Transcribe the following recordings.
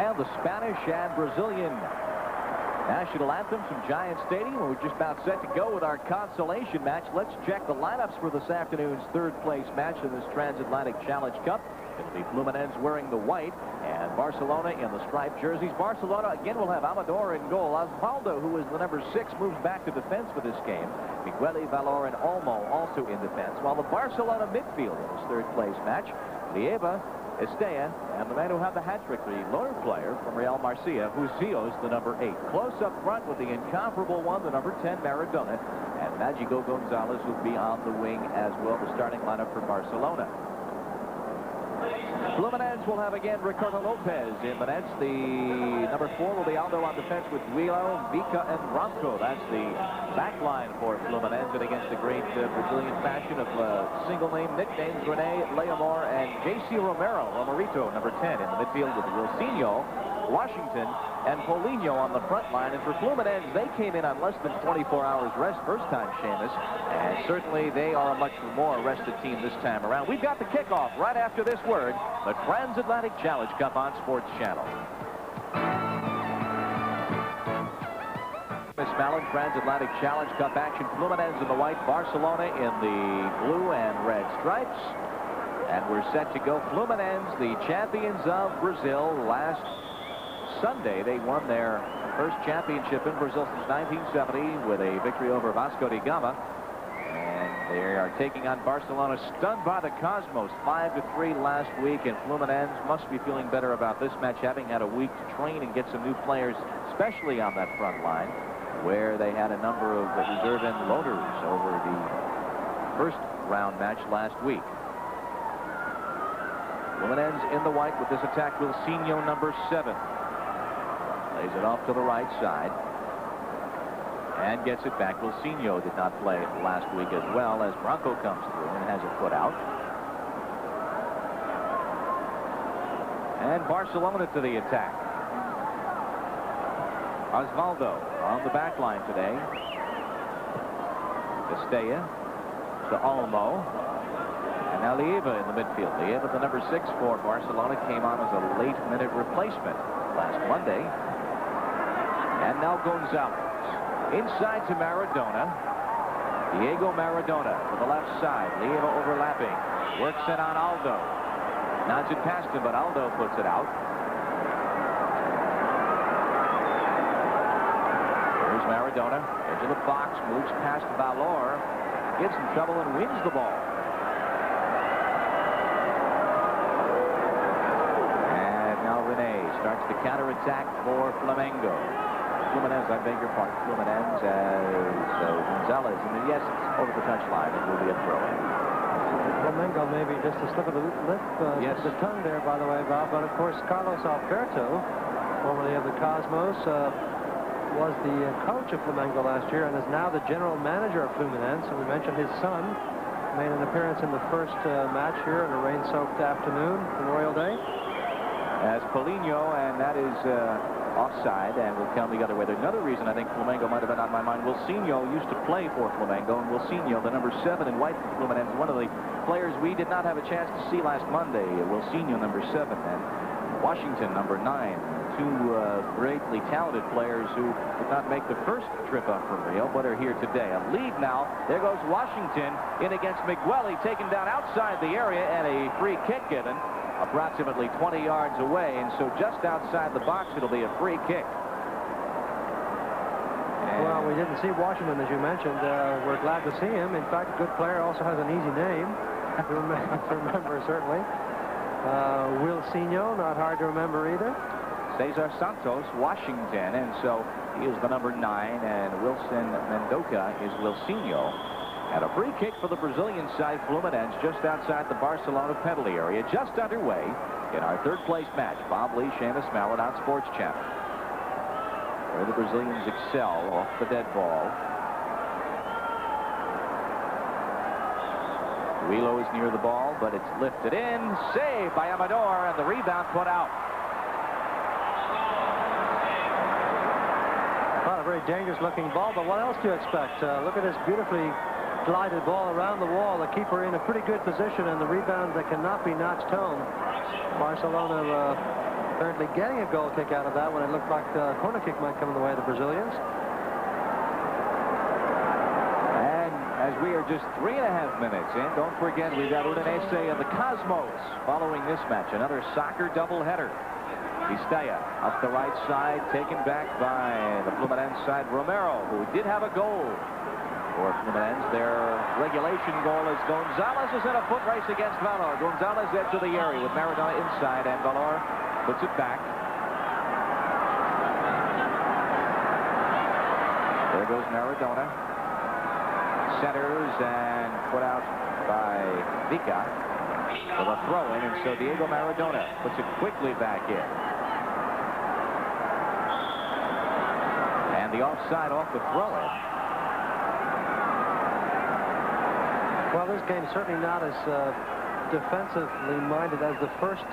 And the Spanish and Brazilian national anthems from Giant Stadium. We're just about set to go with our consolation match. Let's check the lineups for this afternoon's third-place match in this Transatlantic Challenge Cup. It'll be Fluminense wearing the white and Barcelona in the striped jerseys. Barcelona again will have Amador in goal. Osvaldo, who is the number 6, moves back to defense for this game. Migueli, Valor, and Olmo also in defense. While the Barcelona midfield in this third-place match, Lieva, Estella, and the man who had the hat-trick, the lone player from Real Marcia, Husillo's the number 8. Close up front with the incomparable one, the number 10, Maradona, and Magico Gonzalez will be on the wing as well, the starting lineup for Barcelona. Fluminense will have again Ricardo Lopez in the nets. The number 4 will be Aldo on defense with Guilo, Vika, and Branco. That's the back line for Fluminense, and against the great Brazilian fashion of single-name nicknames, Rene, Leomor, and J.C. Romero, Romerito, number 10 in the midfield with Wilsinho, Washington, and Paulinho on the front line. And for Fluminense, they came in on less than 24 hours rest first time, Seamus, and certainly they are a much more rested team this time around. We've got the kickoff right after this word, the Transatlantic Challenge Cup on Sports Channel. Miss Mallon, Transatlantic Challenge Cup action. Fluminense in the white, Barcelona in the blue and red stripes. And we're set to go. Fluminense, the champions of Brazil. Last Sunday, they won their first championship in Brazil since 1970 with a victory over Vasco da Gama. And they are taking on Barcelona, stunned by the Cosmos, 5-3 last week. And Fluminense must be feeling better about this match, having had a week to train and get some new players, especially on that front line, where they had a number of reserve and loaders over the first round match last week. Fluminense in the white with this attack. Wilsinho, number 7. Lays it off to the right side and gets it back. Wilsinho did not play last week as well, as Branco comes through and has it put out. And Barcelona to the attack. Osvaldo on the back line today. Estella to Olmo. And now Lieva in the midfield. Lieva, the number 6 for Barcelona, came on as a late-minute replacement last Monday. And now Gonzalez. Inside to Maradona. Diego Maradona to the left side. Lieva overlapping. Works it on Aldo. Nods it past him, but Aldo puts it out. There's Maradona. Into the box. Moves past Valor. Gets in trouble and wins the ball. And now Rene starts the counterattack for Flamengo. Fluminense, I beg your pardon, Fluminense as Gonzalez, and then yes, it's over the touchline. It will be a throw-in. Flamengo maybe just a slip of the lip, yes. The tongue there, by the way, Bob. But of course, Carlos Alberto, formerly of the Cosmos, was the coach of Flamengo last year and is now the general manager of Fluminense. And we mentioned his son made an appearance in the first match here on a rain-soaked afternoon, Memorial Day. As Paulinho, and that is offside, and will come the other way. There's another reason I think Flamengo might have been on my mind. Wilsinho used to play for Flamengo, and Wilsinho, the number 7 in white for Fluminense, one of the players we did not have a chance to see last Monday. Wilsinho, number 7, and Washington, number 9. Two greatly talented players who did not make the first trip up from Rio, but are here today. A lead now. There goes Washington in against Migueli, taken down outside the area, and a free kick given approximately 20 yards away, and so just outside the box it'll be a free kick. And well, we didn't see Washington, as you mentioned. We're glad to see him. In fact, a good player, also has an easy name to remember certainly. Wilsinho, not hard to remember either. Cesar Santos, Washington, and so he is the number 9, and Wilson Mendoza is Wilsinho. And a free kick for the Brazilian side, Fluminense, just outside the Barcelona penalty area, just underway in our third-place match. Bob Lee, Seamus Mallon on Sports Channel, where the Brazilians excel off the dead ball. Guilo is near the ball, but it's lifted in. Saved by Amador, and the rebound put out. Not a very dangerous-looking ball, but what else do you expect? Look at this beautifully glided ball around the wall. The keeper in a pretty good position, and the rebound that cannot be notched home. Barcelona apparently getting a goal kick out of that when it looked like the corner kick might come in the way of the Brazilians. And as we are just 3.5 minutes in, don't forget we've got Udinese and the Cosmos following this match. Another soccer doubleheader. Vistaya up the right side, taken back by the Fluminense side. Romero, who did have a goal for Fluminense. Their regulation goal is Gonzalez is in a foot race against Valor. Gonzalez edge of the area with Maradona inside, and Valor puts it back. There goes Maradona. Centers and put out by Vica for the throw-in, and so Diego Maradona puts it quickly back in. The offside off the throw-in. Well, this game's certainly not as defensively minded as the first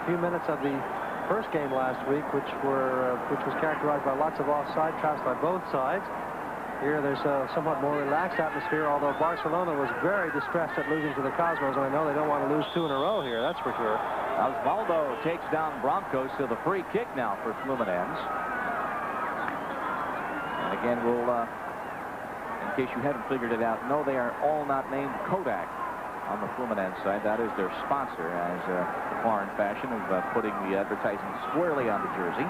few minutes of the first game last week, which was characterized by lots of offside traps by both sides. Here, there's a somewhat more relaxed atmosphere, although Barcelona was very distressed at losing to the Cosmos, and I know they don't want to lose 2 in a row here, that's for sure. Osvaldo takes down Broncos to the free kick now for Fluminense. Again, we'll, in case you haven't figured it out, no, they are all not named Kodak on the Fluminense side. That is their sponsor, as a foreign fashion of putting the advertising squarely on the jersey.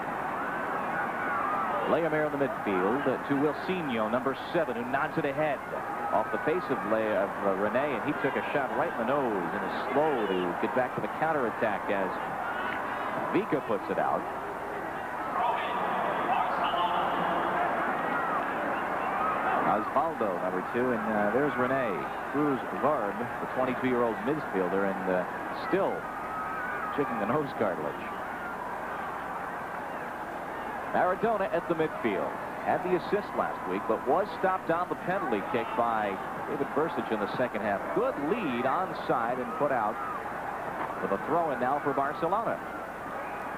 Leomir in the midfield to Wilsinho, number 7, who nods it ahead off the face of Rene, and he took a shot right in the nose and is slow to get back to the counterattack as Vica puts it out. Osvaldo, number 2, and there's Rene. Cruz Vard, the 22-year-old midfielder, and still checking the nose cartilage. Maradona at the midfield. Had the assist last week, but was stopped on the penalty kick by David Bursic in the second half. Good lead onside and put out with a throw-in now for Barcelona.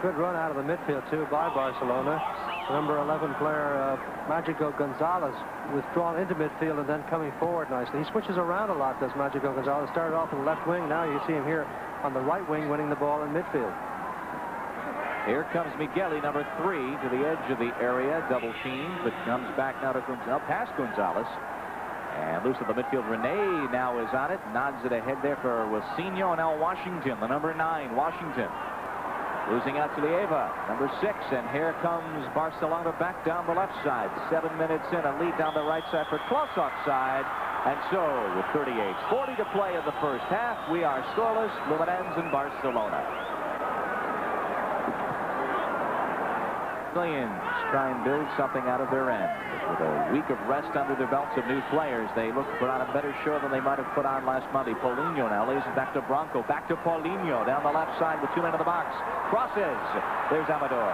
Good run out of the midfield, too, by Barcelona. Number 11 player, Magico Gonzalez, withdrawn into midfield and then coming forward nicely. He switches around a lot, does Magico Gonzalez. Started off in the left wing. Now you see him here on the right wing winning the ball in midfield. Here comes Migueli, number 3, to the edge of the area. Double team, but comes back now to past Gonzalez. And loose of the midfield. Rene now is on it. Nods it ahead there for Wilsinho, and now Washington, the number 9, Washington. Losing out to Lieva, number 6, and here comes Barcelona back down the left side. 7 minutes in, a lead down the right side for close offside. And so, with 38:40 to play in the first half, we are scoreless, Fluminense and Barcelona. Brazilians try and build something out of their end. With a week of rest under their belts of new players, they look to put on a better show than they might have put on last Monday. Paulinho now lays it back to Branco. Back to Paulinho down the left side with 2 men in the box. Crosses. There's Amador.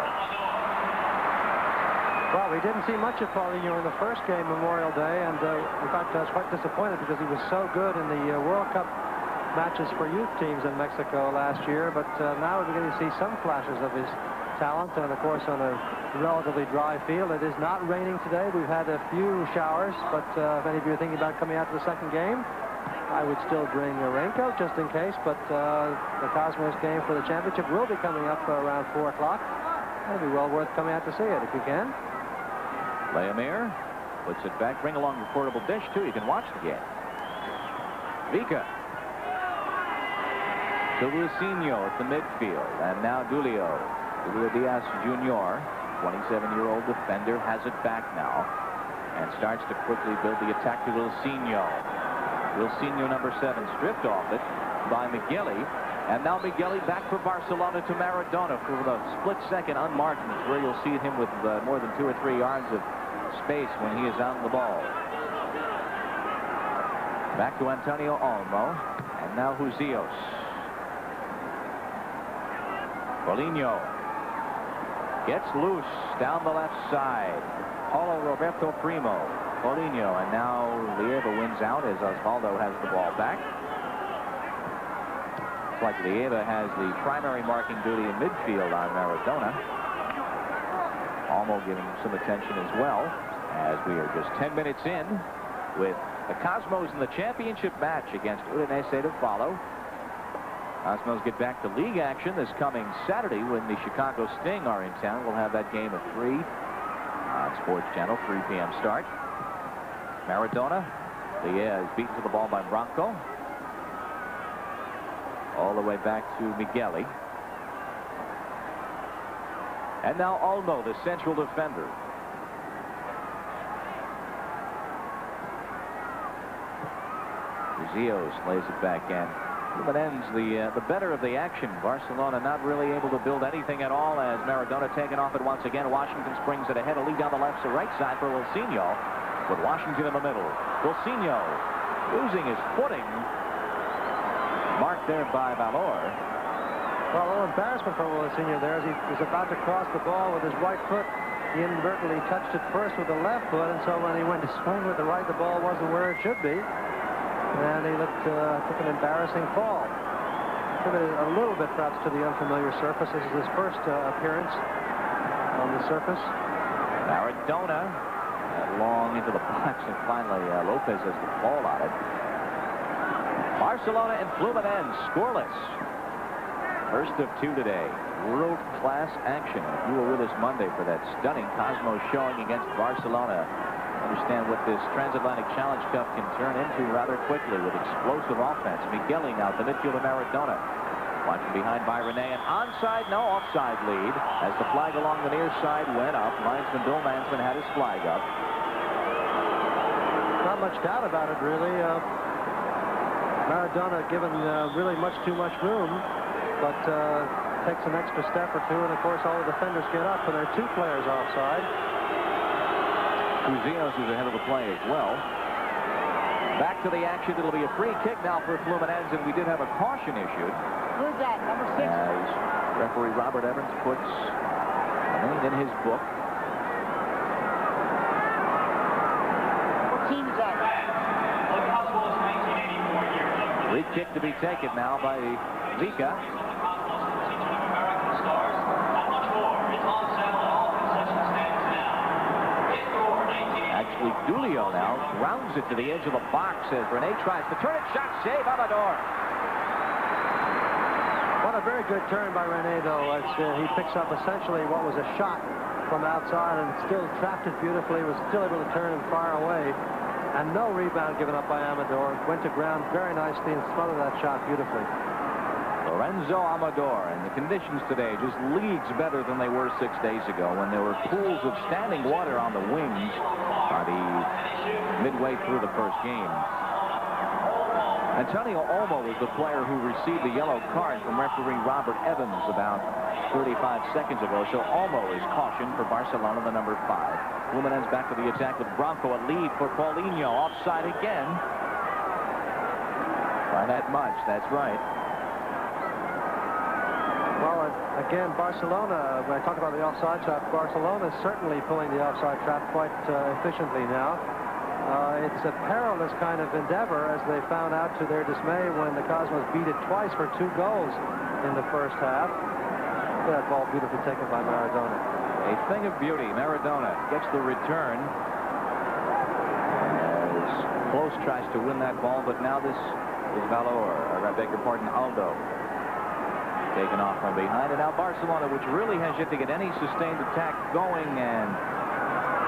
Well, we didn't see much of Paulinho in the first game, Memorial Day, and in fact, I was quite disappointed because he was so good in the World Cup matches for youth teams in Mexico last year, but now we're beginning to see some flashes of his talent, and of course on a relatively dry field. It is not raining today. We've had a few showers, but if any of you are thinking about coming out to the second game, I would still bring a raincoat just in case, but the Cosmos game for the championship will be coming up around 4 o'clock. It'll be well worth coming out to see it if you can. Leomir puts it back. Bring along your portable dish, too. You can watch the game. Vica to Lucinho at the midfield, and now Julio Diaz Jr., 27-year-old defender, has it back now and starts to quickly build the attack to Wilsinho. Wilsinho, number 7, stripped off it by Migueli, and now Migueli back for Barcelona to Maradona for the split second unmarked, where you'll see him with more than 2 or 3 yards of space when he is on the ball. Back to Antonio Olmo, and now Huzios. Paulinho gets loose down the left side. Paulo Roberto Primo. Paulinho, and now Lieva wins out as Osvaldo has the ball back. It's like Lieva has the primary marking duty in midfield on Maradona. Olmo giving some attention as well, as we are just 10 minutes in with the Cosmos in the championship match against Udinese to follow. Cosmos get back to league action this coming Saturday when the Chicago Sting are in town. We'll have that game at 3 on Sports Channel, 3 p.m. start. Maradona, is beaten to the ball by Bronco. All the way back to Migueli. And now Olmo, the central defender. Rios lays it back in. Fluminense, the better of the action. Barcelona not really able to build anything at all as Maradona taken off it once again. Washington springs it ahead. A lead down the left to right side for Wilsinho. With Washington in the middle. Wilsinho losing his footing. Marked there by Valor. Well, a little embarrassment for Wilsinho there as he was about to cross the ball with his right foot. He inadvertently touched it first with the left foot, and so when he went to swing with the right, the ball wasn't where it should be. And he took an embarrassing fall. Contributed a little bit, perhaps, to the unfamiliar surface. This is his first appearance on the surface. Maradona long into the box, and finally Lopez has the ball on it. Barcelona and Fluminense scoreless. First of 2 today. World-class action. If you were with us Monday for that stunning Cosmos showing against Barcelona, understand what this Transatlantic Challenge Cup can turn into rather quickly with explosive offense. Migueli now, the midfielder Maradona. Watching behind by Rene. An onside, no offside lead. As the flag along the near side went up, linesman Bill Mansman had his flag up. Not much doubt about it, really. Maradona given really too much room, but takes an extra step or two, and of course all the defenders get up, and there are 2 players offside. Rios is ahead of the play as well. Back to the action. It'll be a free kick now for Fluminense, and we did have a caution issued. Who's that? Number 6? As referee Robert Evans puts a name in his book. What team is that? Free kick to be taken now by Vika. Actually, Dulio now rounds it to the edge of the box as Rene tries to turn it. Shot save, Amador. What a very good turn by Rene, though, as he picks up essentially what was a shot from outside and still trapped it beautifully, was still able to turn and fire away. And no rebound given up by Amador. Went to ground very nicely and smothered that shot beautifully. Lorenzo Amador, and the conditions today just leagues better than they were 6 days ago when there were pools of standing water on the wings by the midway through the first game. Antonio Olmo was the player who received the yellow card from referee Robert Evans about 35 seconds ago. So Olmo is cautioned for Barcelona, the number 5. Fluminense back to the attack with Bronco, a lead for Paulinho. Offside again. By that much, that's right. Well, again, Barcelona, when I talk about the offside trap, Barcelona is certainly pulling the offside trap quite efficiently now. It's a perilous kind of endeavor, as they found out to their dismay when the Cosmos beat it twice for 2 goals in the first half. That ball beautifully taken by Maradona. A thing of beauty. Maradona gets the return. As Close tries to win that ball, but now this is Valor, or I beg your pardon, Aldo. Taken off from behind, and now Barcelona, which really has yet to get any sustained attack going, and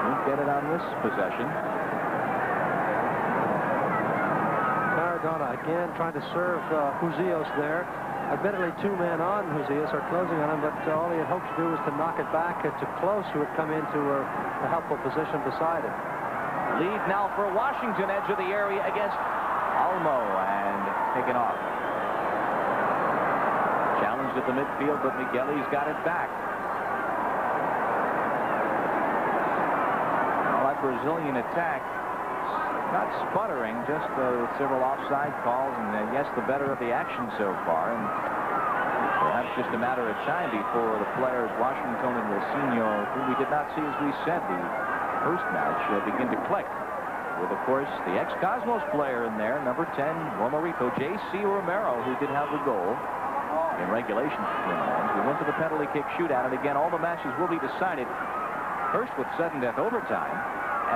won't get it on this possession. Maradona again trying to serve Rios there. Admittedly, 2 men on Rios are closing on him, but all he had hoped to do was to knock it back to Close, who had come into a helpful position beside him. Lead now for Washington, edge of the area against Olmo, and taken off. Challenged at the midfield, but Migueli's got it back. Well, that Brazilian attack, not sputtering, just several offside calls, and yes, the better of the action so far. And perhaps just a matter of time before the players Washington and Wilsinho, who we did not see, as we said, the first match, begin to click. With, of course, the ex-Cosmos player in there, number 10, Romerico, J.C. Romero, who did have the goal in regulation for Fluminense. We went to the penalty kick shootout, and again, all the matches will be decided first with sudden death overtime,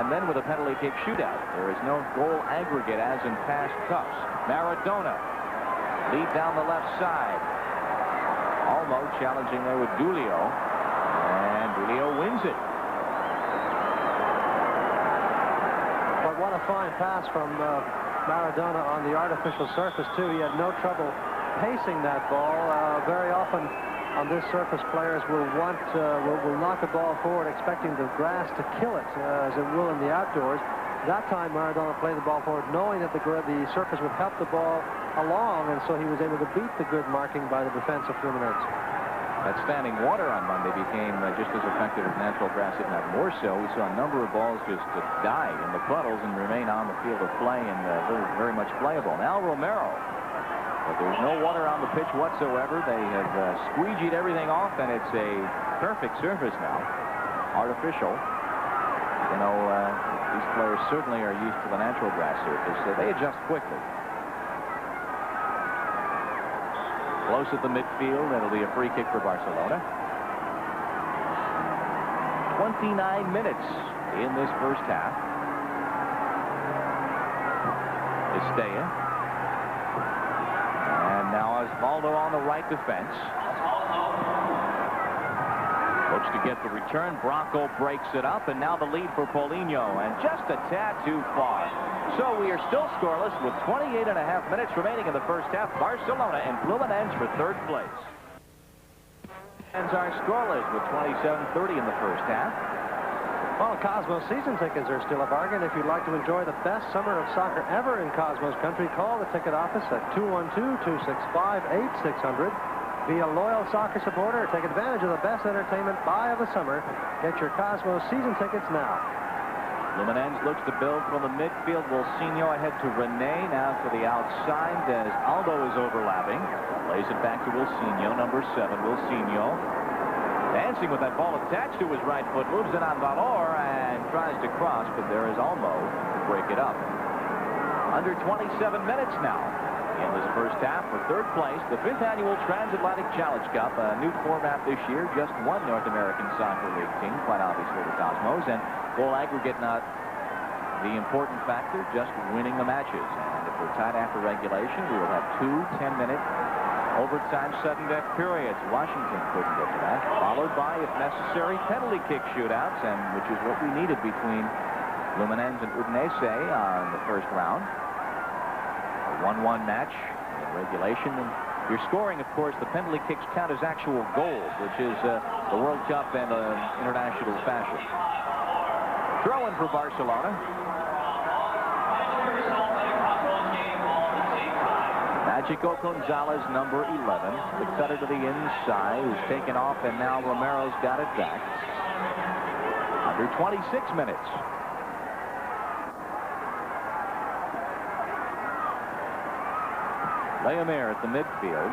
and then with a penalty kick shootout. There is no goal aggregate as in past cups. Maradona Lead down the left side. Olmo challenging there with Dulio. And Dulio wins it. But what a fine pass from Maradona on the artificial surface, too. He had no trouble pacing that ball. Very often on this surface, players will knock a ball forward expecting the grass to kill it, as it will in the outdoors. That time, Maradona played the ball forward knowing that the surface would help the ball along, and so he was able to beat the good marking by the defense of Fluminense. That standing water on Monday became just as effective as natural grass, if not more so. We saw a number of balls just die in the puddles and remain on the field of play and very much playable. Now Romero, but there's no water on the pitch whatsoever. They have squeegeed everything off, and it's a perfect surface now. Artificial. You know, these players certainly are used to the natural grass surface, so they adjust quickly. Close at the midfield. It'll be a free kick for Barcelona. 29 minutes in this first half. Estella. And now Osvaldo on the right defense. Looks to get the return. Bronco breaks it up, and now the lead for Paulinho, and just a tad too far. So we are still scoreless with 28.5 minutes remaining in the first half. Barcelona and Fluminense for third place. And are scoreless with 27:30 in the first half. Well, Cosmos season tickets are still a bargain. If you'd like to enjoy the best summer of soccer ever in Cosmos country, call the ticket office at 212-265-8600. Be a loyal soccer supporter. Take advantage of the best entertainment buy of the summer. Get your Cosmos season tickets now. Fluminense looks to build from the midfield. Wilsinho ahead to Rene. Now to the outside as Aldo is overlapping. Lays it back to Wilsinho, number 7. Wilsinho dancing with that ball attached to his right foot. Moves it on Valor and tries to cross, but there is Olmo to break it up. Under 27 minutes now in this first half for third place. The 5th annual Transatlantic Challenge Cup, a new format this year. Just one North American Soccer League team, quite obviously the Cosmos, and goal aggregate not the important factor, just winning the matches. And if we're tied after regulation, we will have 2 10-minute overtime sudden death periods. Washington couldn't get to that. Followed by, if necessary, penalty kick shootouts, and which is what we needed between Fluminense and Udinese on the first round. A 1-1 match in regulation. And you're scoring, of course, the penalty kicks count as actual goals, which is the World Cup and international fashion. Throw in for Barcelona. Magico Gonzalez, number 11. The cutter to the inside is taken off, and now Romero's got it back. Under 26 minutes. Leomir at the midfield.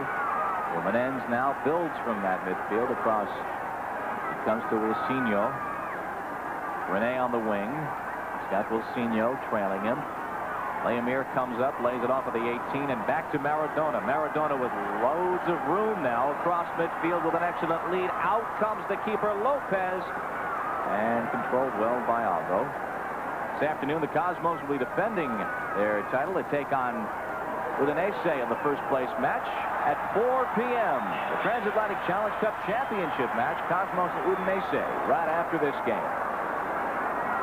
Fluminense now builds from that midfield across. It comes to Wilsinho. Rene on the wing. He's got Wilsinho trailing him. Leomir comes up, lays it off of the 18, and back to Maradona. Maradona with loads of room now across midfield with an excellent lead. Out comes the keeper, Lopez, and controlled well by Aldo. This afternoon, the Cosmos will be defending their title to take on Udinese in the first place match at 4 p.m. The Transatlantic Challenge Cup Championship match, Cosmos and Udinese, right after this game.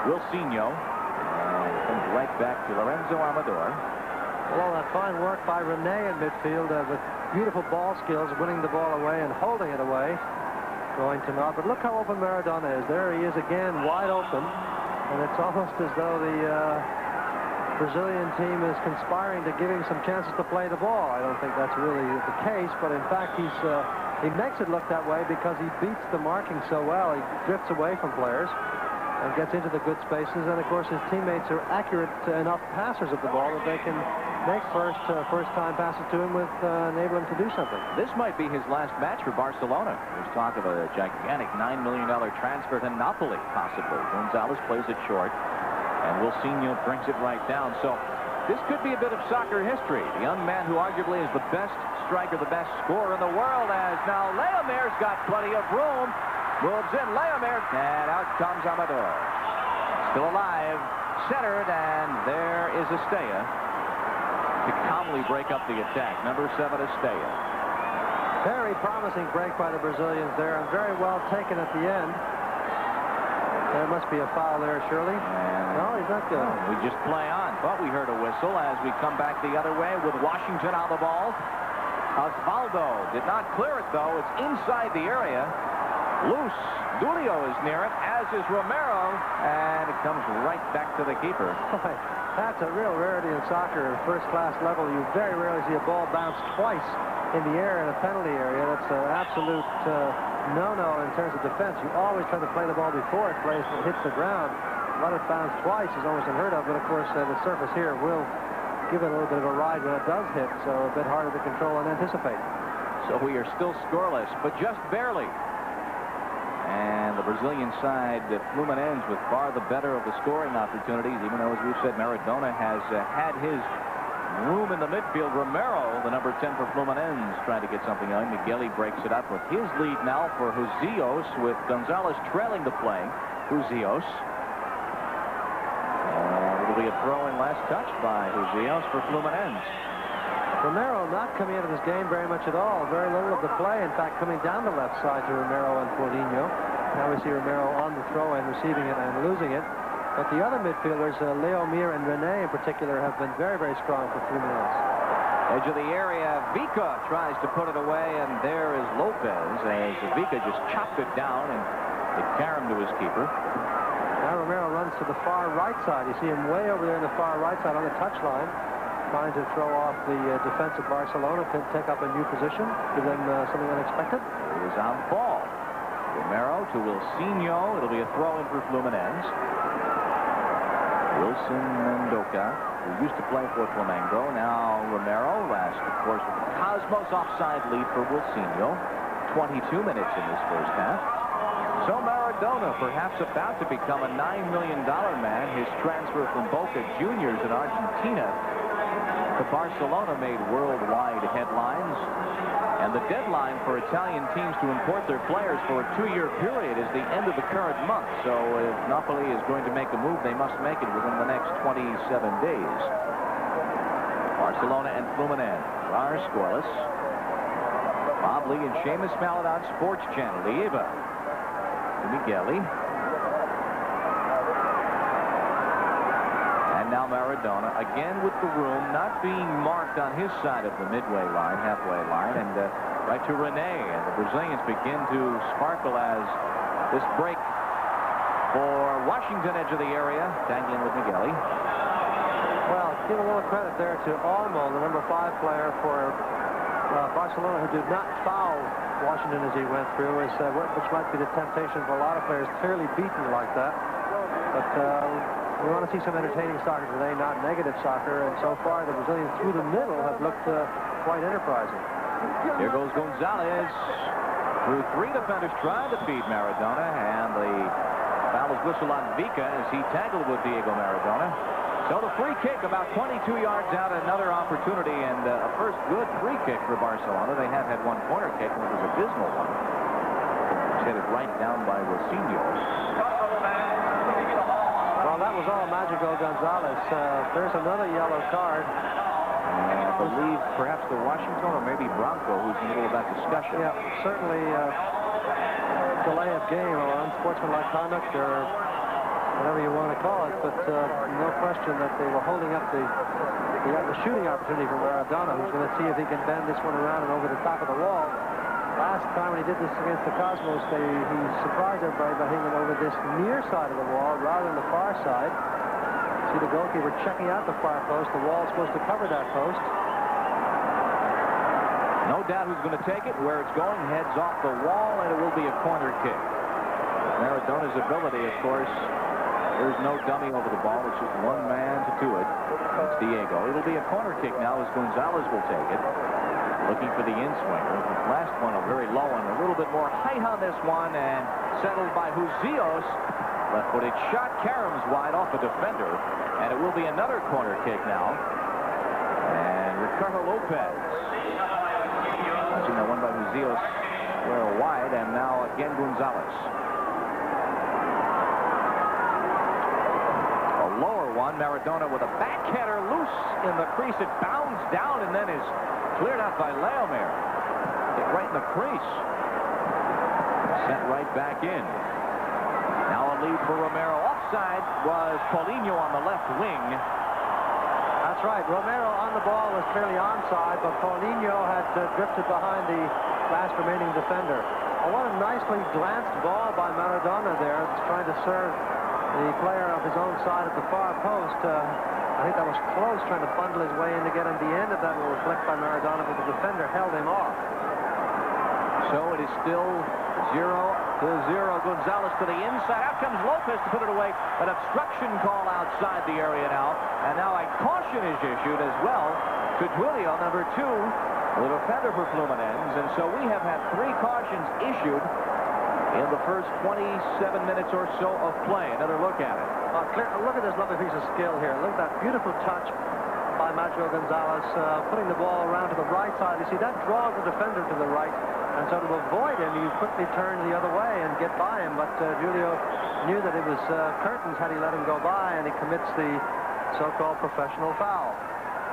Wilsinho comes right back to Lorenzo Amador. Well, that fine work by Rene in midfield with beautiful ball skills, winning the ball away and holding it away. Going to nod, but look how open Maradona is. There he is again, wide open. And it's almost as though the Brazilian team is conspiring to give him some chances to play the ball. I don't think that's really the case, but in fact he makes it look that way because he beats the marking so well. He drifts away from players and gets into the good spaces, and of course his teammates are accurate enough passers of the ball that they can make first-time passes to him with enable him to do something. This might be his last match for Barcelona. There's talk of a gigantic $9 million transfer to Napoli, possibly. Gonzalez plays it short, and Wilsinho brings it right down. So this could be a bit of soccer history. The young man who arguably is the best striker, the best scorer in the world, as now Leomir's got plenty of room. Moves in Leomir, and out comes Amador. Still alive, centered, and there is Estella. to calmly break up the attack. Number 7, Estella. Very promising break by the Brazilians there, and very well taken at the end. There must be a foul there, surely. No, he's not good. We just play on. Thought we heard a whistle as we come back the other way with Washington on the ball. Osvaldo did not clear it, though. It's inside the area. Loose. Dulio is near it, as is Romero, and it comes right back to the keeper. Boy, that's a real rarity in soccer. First-class level, you very rarely see a ball bounce twice in the air in a penalty area. That's an absolute no-no in terms of defense. You always try to play the ball before it hits the ground. Let it bounce twice is almost unheard of, but of course the surface here will give it a little bit of a ride when it does hit, so a bit harder to control and anticipate. So we are still scoreless, but just barely. And the Brazilian side, Fluminense, with far the better of the scoring opportunities, even though, as we've said, Maradona has had his room in the midfield. Romero, the number 10 for Fluminense, trying to get something on. Migueli breaks it up with his lead now for Huzios, with Gonzalez trailing the play. Huzios. And it'll be a throw in last touch by Huzios for Fluminense. Romero not coming into this game very much at all. Very little of the play. In fact, coming down the left side to Romero and Paulinho. Now we see Romero on the throw and receiving it and losing it. But the other midfielders, Leo Mir and Rene in particular, have been very, very strong for Fluminense. Edge of the area, Vika tries to put it away, and there is Lopez as Vika just chopped it down and it carried him to his keeper. Now Romero runs to the far right side. You see him way over there in the far right side on the touchline, trying to throw off the defense of Barcelona, to take up a new position, give them something unexpected. It was on ball. Romero to Wilsinho. It'll be a throw-in for Fluminense. Wilson Mendoca, who used to play for Flamengo. Now Romero, last, of course, with the Cosmos offside lead for Wilsinho. 22 minutes in this first half. So Maradona, perhaps about to become a $9 million man. His transfer from Boca Juniors in Argentina to Barcelona made worldwide headlines. And the deadline for Italian teams to import their players for a 2-year period is the end of the current month. So if Napoli is going to make a move, they must make it within the next 27 days. Barcelona and Fluminense are scoreless. Bob Lee and Seamus Mallet on Sports Channel. Lieva to Migueli. And now Maradona, again with the room, not being marked on his side of the midway line, halfway line, and right to Rene. And the Brazilians begin to sparkle as this break for Washington, edge of the area, dangling with Migueli. Well, give a little credit there to Olmo, the number 5 player for Barcelona, who did not foul Washington as he went through, which might be the temptation for a lot of players, clearly beaten like that. But we want to see some entertaining soccer today, not negative soccer, and so far the Brazilians through the middle have looked quite enterprising. Here goes Gonzalez through 3 defenders trying to beat Maradona, and the foul is whistled on Vika as he tackled with Diego Maradona. So the free kick about 22 yards out, another opportunity, and a first good free kick for Barcelona. They have had one corner kick, and it was a dismal one. Headed right down by Wilsinho. Well, that was all Magico Gonzalez. There's another yellow card. And I believe perhaps the Washington or maybe Bronco, who's in the middle of that discussion. Yeah, certainly delay of game or unsportsmanlike conduct or whatever you want to call it, but no question that they were holding up the shooting opportunity for Maradona, who's going to see if he can bend this one around and over the top of the wall. Last time when he did this against the Cosmos, he surprised everybody by hitting it over this near side of the wall rather than the far side. See the goalkeeper checking out the far post. The wall is supposed to cover that post. No doubt who's going to take it. Where it's going, heads off the wall, and it will be a corner kick. Maradona's ability, of course, there's no dummy over the ball. It's just one man to do it. It's Diego. It'll be a corner kick now as Gonzalez will take it. Looking for the in-swinger. The last one, a very low one. A little bit more height on this one, and settled by Huzios. Left-footed shot. Karam's wide off a defender, and it will be another corner kick now. And Ricardo Lopez. Watching that one by Huzios square wide, and now again Gonzalez. A lower one. Maradona with a backhander loose in the crease. It bounds down and then is cleared out by Leomir. Hit right in the crease. Sent right back in. Now a lead for Romero. Offside was Paulinho on the left wing. That's right. Romero on the ball was clearly onside, but Paulinho had drifted behind the last remaining defender. Oh, what a nicely glanced ball by Maradona there. It's trying to serve the player of his own side at the far post. I think that was close, trying to bundle his way in to get him. The end of that will reflect by Maradona, but the defender held him off. So it is still 0-0. Gonzalez to the inside. Out comes Lopez to put it away. An obstruction call outside the area now. And now a caution is issued as well to Julio, number 2, the defender for Fluminense. And so we have had 3 cautions issued in the first 27 minutes or so of play. Another look at it. Look at this lovely piece of skill here. Look at that beautiful touch by Macho Gonzalez, putting the ball around to the right side. You see, that draws the defender to the right. And so to avoid him, you quickly turn the other way and get by him. But Julio knew that it was curtains had he let him go by, and he commits the so-called professional foul.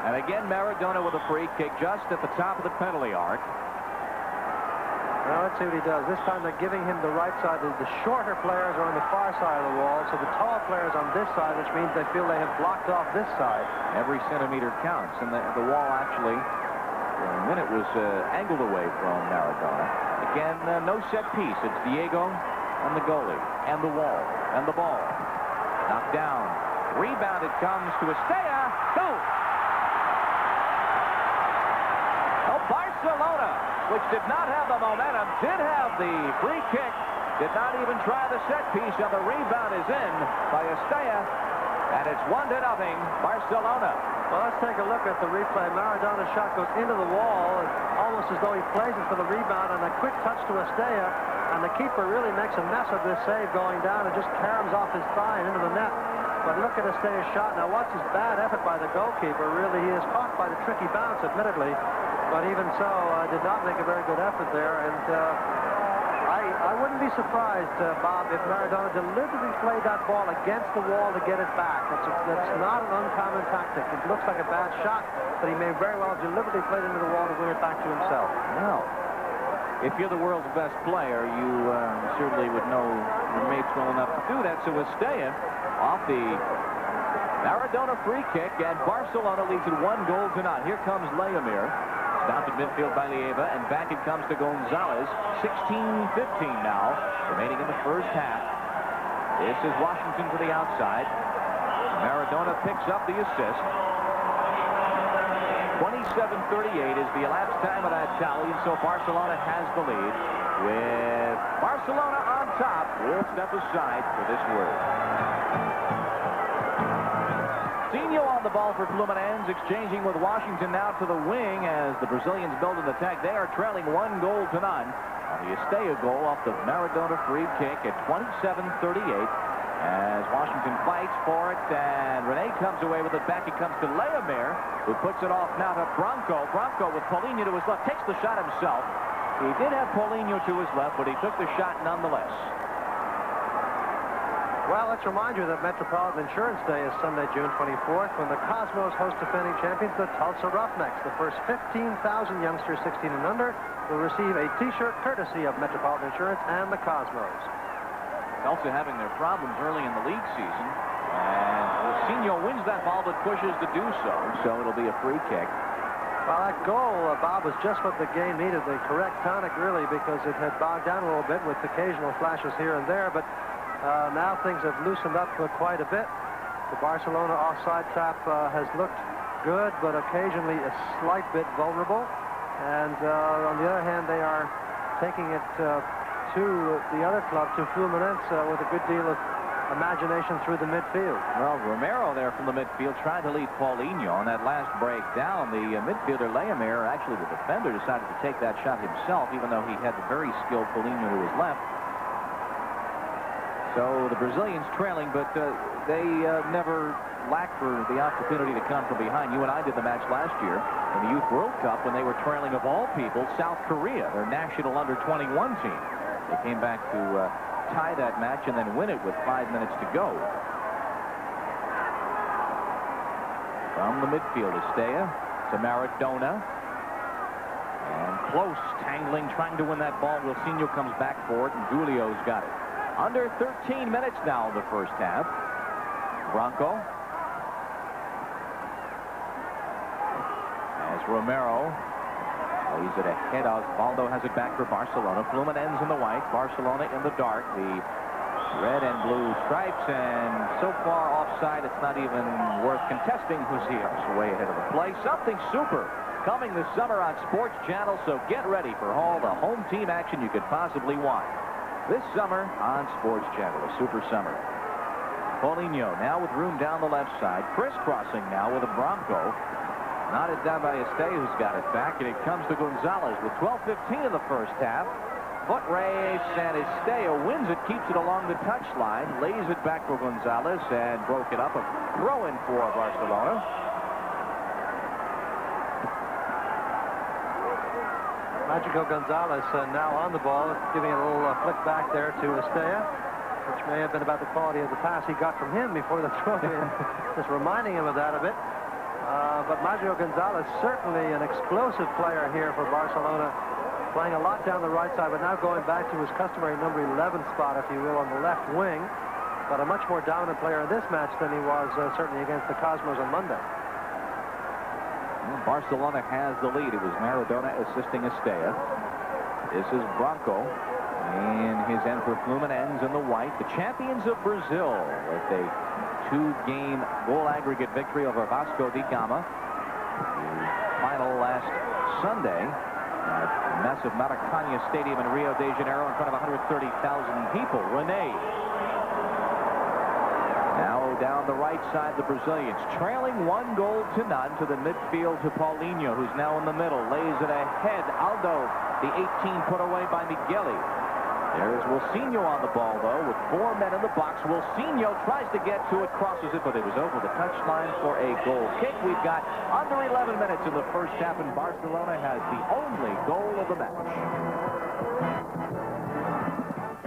And again, Maradona with a free kick just at the top of the penalty arc. Now let's see what he does. This time they're giving him the right side. The shorter players are on the far side of the wall, so the tall players on this side, which means they feel they have blocked off this side. Every centimeter counts, and the wall actually, for a minute, was angled away from Maradona. Again, no set piece. It's Diego and the goalie, and the wall, and the ball. Knocked down. Rebound, it comes to Estella. Boom! Oh, Barcelona, which did not have the momentum, did have the free kick, did not even try the set piece, and the rebound is in by Estella, and it's 1-0, Barcelona. Well, let's take a look at the replay. Maradona's shot goes into the wall, almost as though he plays it for the rebound, and a quick touch to Estella, and the keeper really makes a mess of this save going down and just caroms off his thigh and into the net. But look at Estella's shot. Now watch his bad effort by the goalkeeper. Really, he is caught by the tricky bounce, admittedly. But even so, did not make a very good effort there. And I wouldn't be surprised, Bob, if Maradona deliberately played that ball against the wall to get it back. That's not an uncommon tactic. It looks like a bad shot, but he may very well have deliberately played into the wall to win it back to himself. Well, if you're the world's best player, you certainly would know your mates well enough to do that. So Estella off the Maradona free kick, and Barcelona leads it 1-0. Here comes Leomir. Stopped at midfield by Lieva, and back it comes to Gonzalez. 16-15 now, remaining in the first half. This is Washington to the outside. Maradona picks up the assist. 27-38 is the elapsed time of that tally, and so Barcelona has the lead. With Barcelona on top, we'll step aside for this word. Zinho on the ball for Fluminense, exchanging with Washington now to the wing as the Brazilians build an attack. They are trailing 1-0 on the Estella goal off the Maradona free kick at 27-38 as Washington fights for it, and Rene comes away with it back. It comes to Leomir, who puts it off now to Branco. Branco with Paulinho to his left, takes the shot himself. He did have Paulinho to his left, but he took the shot nonetheless. Well, let's remind you that Metropolitan Insurance Day is Sunday, June 24th, when the Cosmos host defending champions, the Tulsa Roughnecks. The first 15,000 youngsters 16 and under will receive a T-shirt courtesy of Metropolitan Insurance and the Cosmos. Tulsa having their problems early in the league season, and Lucinho wins that ball but pushes to do so, so it'll be a free kick. Well, that goal, Bob, was just what the game needed, the correct tonic, really, because it had bogged down a little bit with occasional flashes here and there, but now things have loosened up quite a bit. The Barcelona offside trap has looked good, but occasionally a slight bit vulnerable. And on the other hand, they are taking it to the other club, to Fluminense, with a good deal of imagination through the midfield. Well, Romero there from the midfield tried to lead Paulinho on that last break down. The midfielder Leomir, actually the defender, decided to take that shot himself, even though he had the very skilled Paulinho to his left. So the Brazilians trailing, but they never lack for the opportunity to come from behind. You and I did the match last year in the Youth World Cup when they were trailing, of all people, South Korea, their national under-21 team. They came back to tie that match and then win it with 5 minutes to go. From the midfield, Estella to Maradona. And close, tangling, trying to win that ball. Wilsinho comes back for it, and Julio's got it. Under 13 minutes now in the first half. Bronco. As Romero lays it ahead. Osvaldo has it back for Barcelona. Fluminense in the white, Barcelona in the dark. The red and blue stripes, and so far offside it's not even worth contesting. Josías way ahead of the play. Something super coming this summer on Sports Channel, so get ready for all the home team action you could possibly want this summer on Sports Channel. A super summer. Paulinho now with room down the left side, crisscrossing now with a Bronco. Knotted down by Estella, who's got it back, and it comes to Gonzalez with 12:15 in the first half. Foot race, and Estella wins it, keeps it along the touchline, lays it back for Gonzalez, and broke it up. A throw-in for Barcelona. Magico Gonzalez now on the ball, giving a little flick back there to Estella, which may have been about the quality of the pass he got from him before the throw-in. Just reminding him of that a bit. But Magico Gonzalez, certainly an explosive player here for Barcelona, playing a lot down the right side, but now going back to his customary number 11 spot, if you will, on the left wing. But a much more dominant player in this match than he was certainly against the Cosmos on Monday. Well, Barcelona has the lead. It was Maradona assisting Estella. This is Bronco in his end for Fluminense in the white. The champions of Brazil with a 2-game goal aggregate victory over Vasco da Gama. The final last Sunday at massive Maracanã Stadium in Rio de Janeiro in front of 130,000 people. René. Now down the right side, the Brazilians trailing 1-0 to the midfield to Paulinho, who's now in the middle. Lays it ahead. Aldo, the 18 put away by Migueli. There's Wilsinho on the ball, though, with 4 men in the box. Wilsinho tries to get to it, crosses it, but it was over the touchline for a goal kick. We've got under 11 minutes in the first half, and Barcelona has the only goal of the match.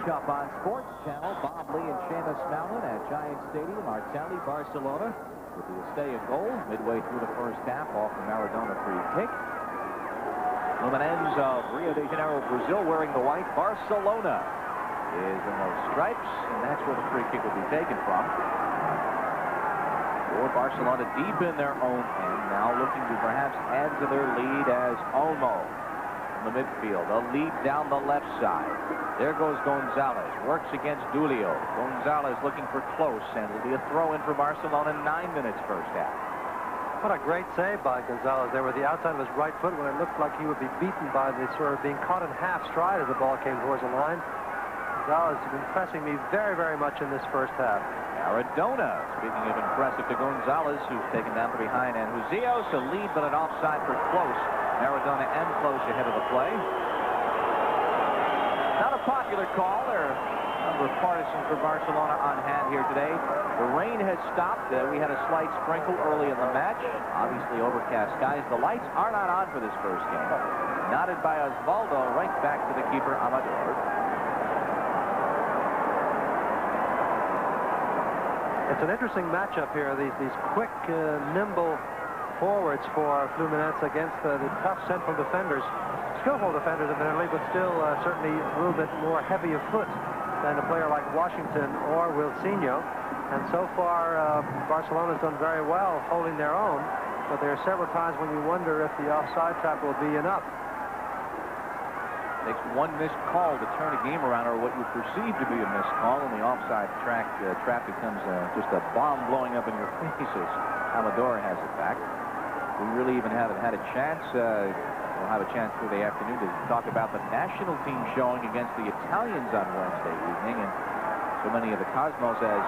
Up on Sports Channel, Bob Lee and Seamus Mallon at Giant Stadium, Artelli, Barcelona, with the Estella goal midway through the first half off the Maradona free kick. Fluminense of Rio de Janeiro, Brazil, wearing the white. Barcelona is in those stripes, and that's where the free kick will be taken from. For Barcelona deep in their own end, now looking to perhaps add to their lead as Olmo in the midfield. A lead down the left side. There goes Gonzalez, works against Julio. Gonzalez looking for close, and it'll be a throw-in for Barcelona. 9 minutes first half. What a great save by Gonzalez there with the outside of his right foot when it looked like he would be beaten by the sort of being caught in half stride as the ball came towards the line. Gonzalez has been impressing me very, very much in this first half. Maradona, speaking of impressive, to Gonzalez, who's taken down from behind, and Josías a lead, but an offside for Close. Maradona and Close ahead of the play. Not a popular call. There are a number of partisans for Barcelona on hand here today. The rain has stopped. We had a slight sprinkle early in the match. Obviously overcast skies. The lights are not on for this first game. Knotted by Osvaldo, right back to the keeper, Amador. It's an interesting matchup here. These quick, nimble forwards for Fluminense against the tough central defenders. Skillful defenders, admittedly, but still certainly a little bit more heavy of foot than a player like Washington or Wilsinho. And so far, Barcelona's done very well holding their own, but there are several times when you wonder if the offside trap will be enough. Takes one missed call to turn a game around, or what you perceive to be a missed call, and the offside trap becomes just a bomb blowing up in your faces. Amador has it back. We really even haven't had a chance. We'll have a chance through the afternoon to talk about the national team showing against the Italians on Wednesday evening, and so many of the Cosmos as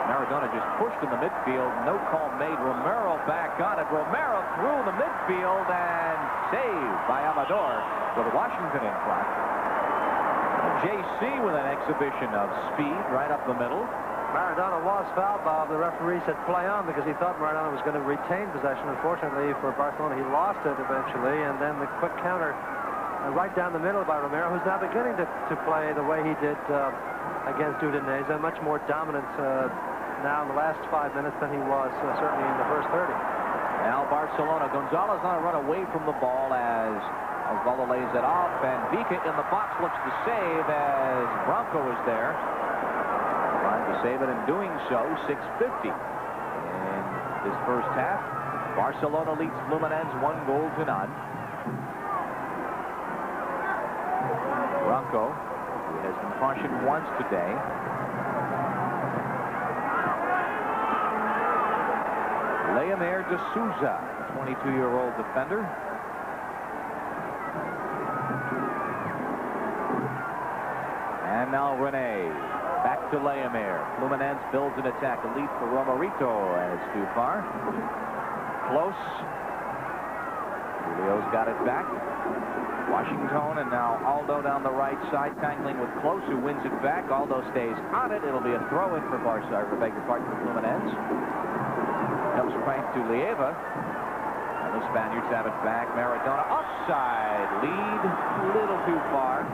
Maradona just pushed in the midfield. No call made. Romero back on it. Romero through the midfield and saved by Amador with Washington in front. JC with an exhibition of speed right up the middle. Maradona was fouled, Bob. The referee said play on because he thought Maradona was going to retain possession. Unfortunately for Barcelona, he lost it eventually, and then the quick counter right down the middle by Romero, who's now beginning to play the way he did against Udinese, a much more dominant now in the last 5 minutes than he was certainly in the first 30. Now Barcelona. Gonzalez on a run away from the ball as Osvaldo lays it off, and Vika in the box looks to save as Bronco is there. Trying to save it and doing so. 6:50 in this first half. Barcelona leads Fluminense 1-0. Bronco, who has been cautioned once today. Leomir de Souza, 22-year-old defender. And now Rene. Back to Leomir. Fluminense builds an attack. A lead for Romerito, and it's too far. Close. Julio's got it back. Washington, and now Aldo down the right side, tangling with Close, who wins it back. Aldo stays on it. It'll be a throw-in for Barca, I beg your pardon, for Fluminense. Comes right to Lieva. And the Spaniards have it back. Maradona offside. Lead a little too far.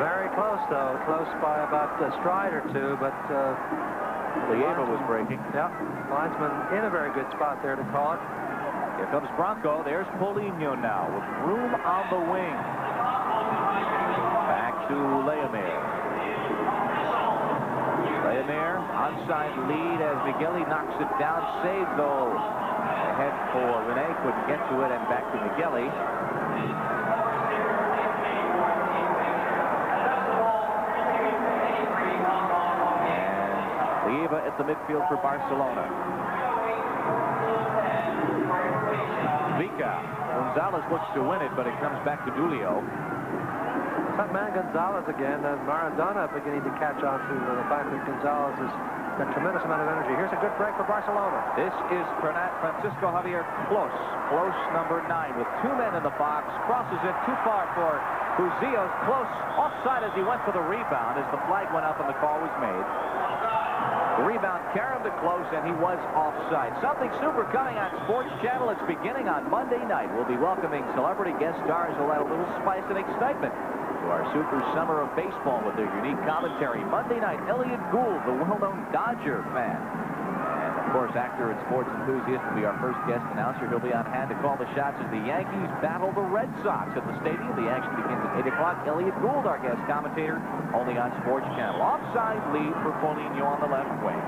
Very close, though. Close by about a stride or two, but Lieva was breaking. Yeah, linesman in a very good spot there to call it. Here comes Bronco. There's Paulinho now with room on the wing. Back to Leomir. Leomir, onside lead as Migueli knocks it down. Save, though. Ahead for Rene. Couldn't get to it, and back to Migueli. And Lieva at the midfield for Barcelona. Vika. Gonzalez looks to win it, but it comes back to Julio. That man Gonzalez again, Maradona beginning to catch on to the fact that Gonzalez has got a tremendous amount of energy. Here's a good break for Barcelona. This is Francisco Javier Close. Close, number 9, with 2 men in the box. Crosses it too far for Buzios. Close offside as he went for the rebound as the flag went up and the call was made. The rebound carried to Close, and he was offside. Something super coming on Sports Channel. It's beginning on Monday night. We'll be welcoming celebrity guest stars who'll add a little spice and excitement to our Super Summer of Baseball with their unique commentary. Monday night, Elliot Gould, the well-known Dodger fan. And, of course, actor and sports enthusiast will be our first guest announcer. He'll be on hand to call the shots as the Yankees battle the Red Sox at the stadium. The action begins at 8 o'clock. Elliot Gould, our guest commentator, only on Sports Channel. Offside lead for Paulinho on the left wing.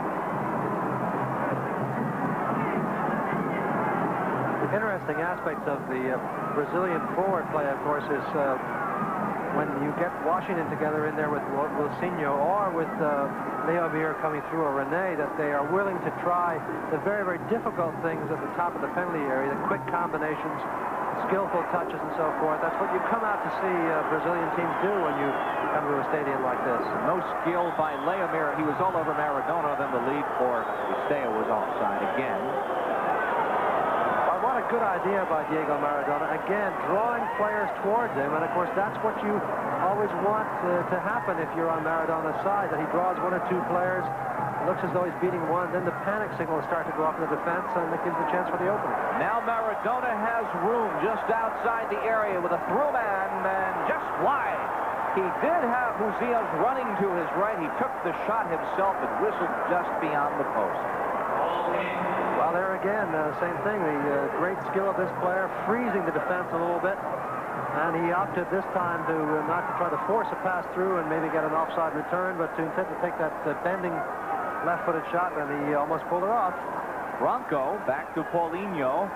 The interesting aspects of the Brazilian forward play, of course, is when you get Washington together in there with Wilsinho or with Leomir coming through, or Rene, that they are willing to try the very, very difficult things at the top of the penalty area, the quick combinations, skillful touches, and so forth. That's what you come out to see Brazilian teams do when you come to a stadium like this. No skill by Leomir. He was all over Maradona. Then the lead for Esteo was offside again. What a good idea by Diego Maradona. Again, drawing players towards him. And, of course, that's what you always want to happen if you're on Maradona's side, that he draws 1 or 2 players. It looks as though he's beating one. Then the panic signals start to go off in the defense, and it gives the chance for the opening. Now Maradona has room just outside the area with a through man, and just wide. He did have Buzios running to his right. He took the shot himself and whistled just beyond the post. Well, there again, same thing. The great skill of this player, freezing the defense a little bit. And he opted this time to not to try to force a pass through and maybe get an offside return, but to instead to take that bending left-footed shot, and he almost pulled it off. Bronco back to Paulinho.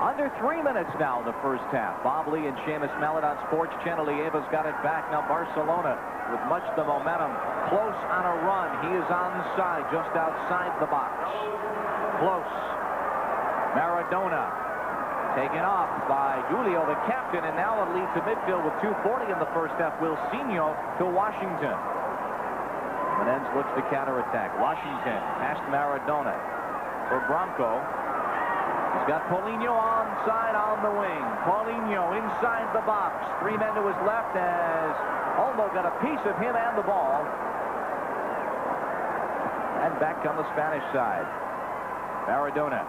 Under 3 minutes now in the first half. Bob Lee and Seamus Mallet on Sports Channel. Lieva's got it back. Now Barcelona with much the momentum. Close on a run. He is onside, just outside the box. Close. Maradona taken off by Julio, the captain, and now a lead to midfield with 2:40 in the first half. Wilsinho to Washington. Menendez looks to counterattack. Washington past Maradona for Bronco. He's got Paulinho onside on the wing. Paulinho inside the box. 3 men to his left as Olmo got a piece of him and the ball. And back on the Spanish side. Maradona.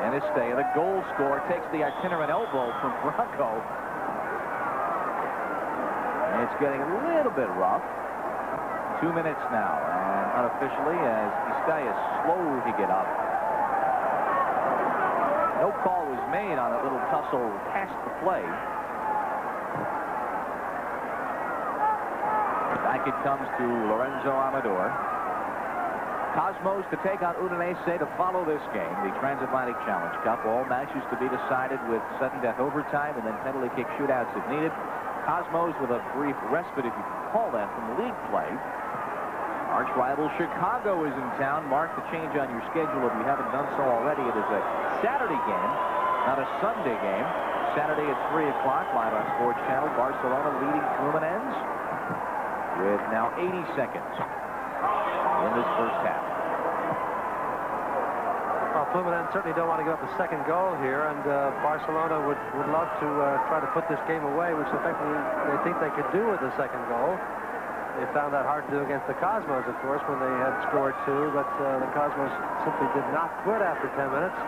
And Esteo, the goal scorer, takes the itinerant elbow from Bronco. And it's getting a little bit rough. 2 minutes now, and unofficially, as Vizcaya is slow to get up. No call was made on that little tussle past the play. Back it comes to Lorenzo Amador. Cosmos to take on Udinese to follow this game, the Transatlantic Challenge Cup. All matches to be decided with sudden death overtime and then penalty kick shootouts if needed. Cosmos with a brief respite, if you can call that, from the league play. Arch rival Chicago is in town. Mark the change on your schedule if you haven't done so already. It is a Saturday game, not a Sunday game. Saturday at 3 o'clock, live on Sports Channel. Barcelona leading Fluminense with now 80 seconds in this first half. Well, Fluminense certainly don't want to give up the second goal here, and Barcelona would love to try to put this game away, which effectively they think they could do with the second goal. They found that hard to do against the Cosmos, of course, when they had scored 2, but the Cosmos simply did not quit after 10 minutes.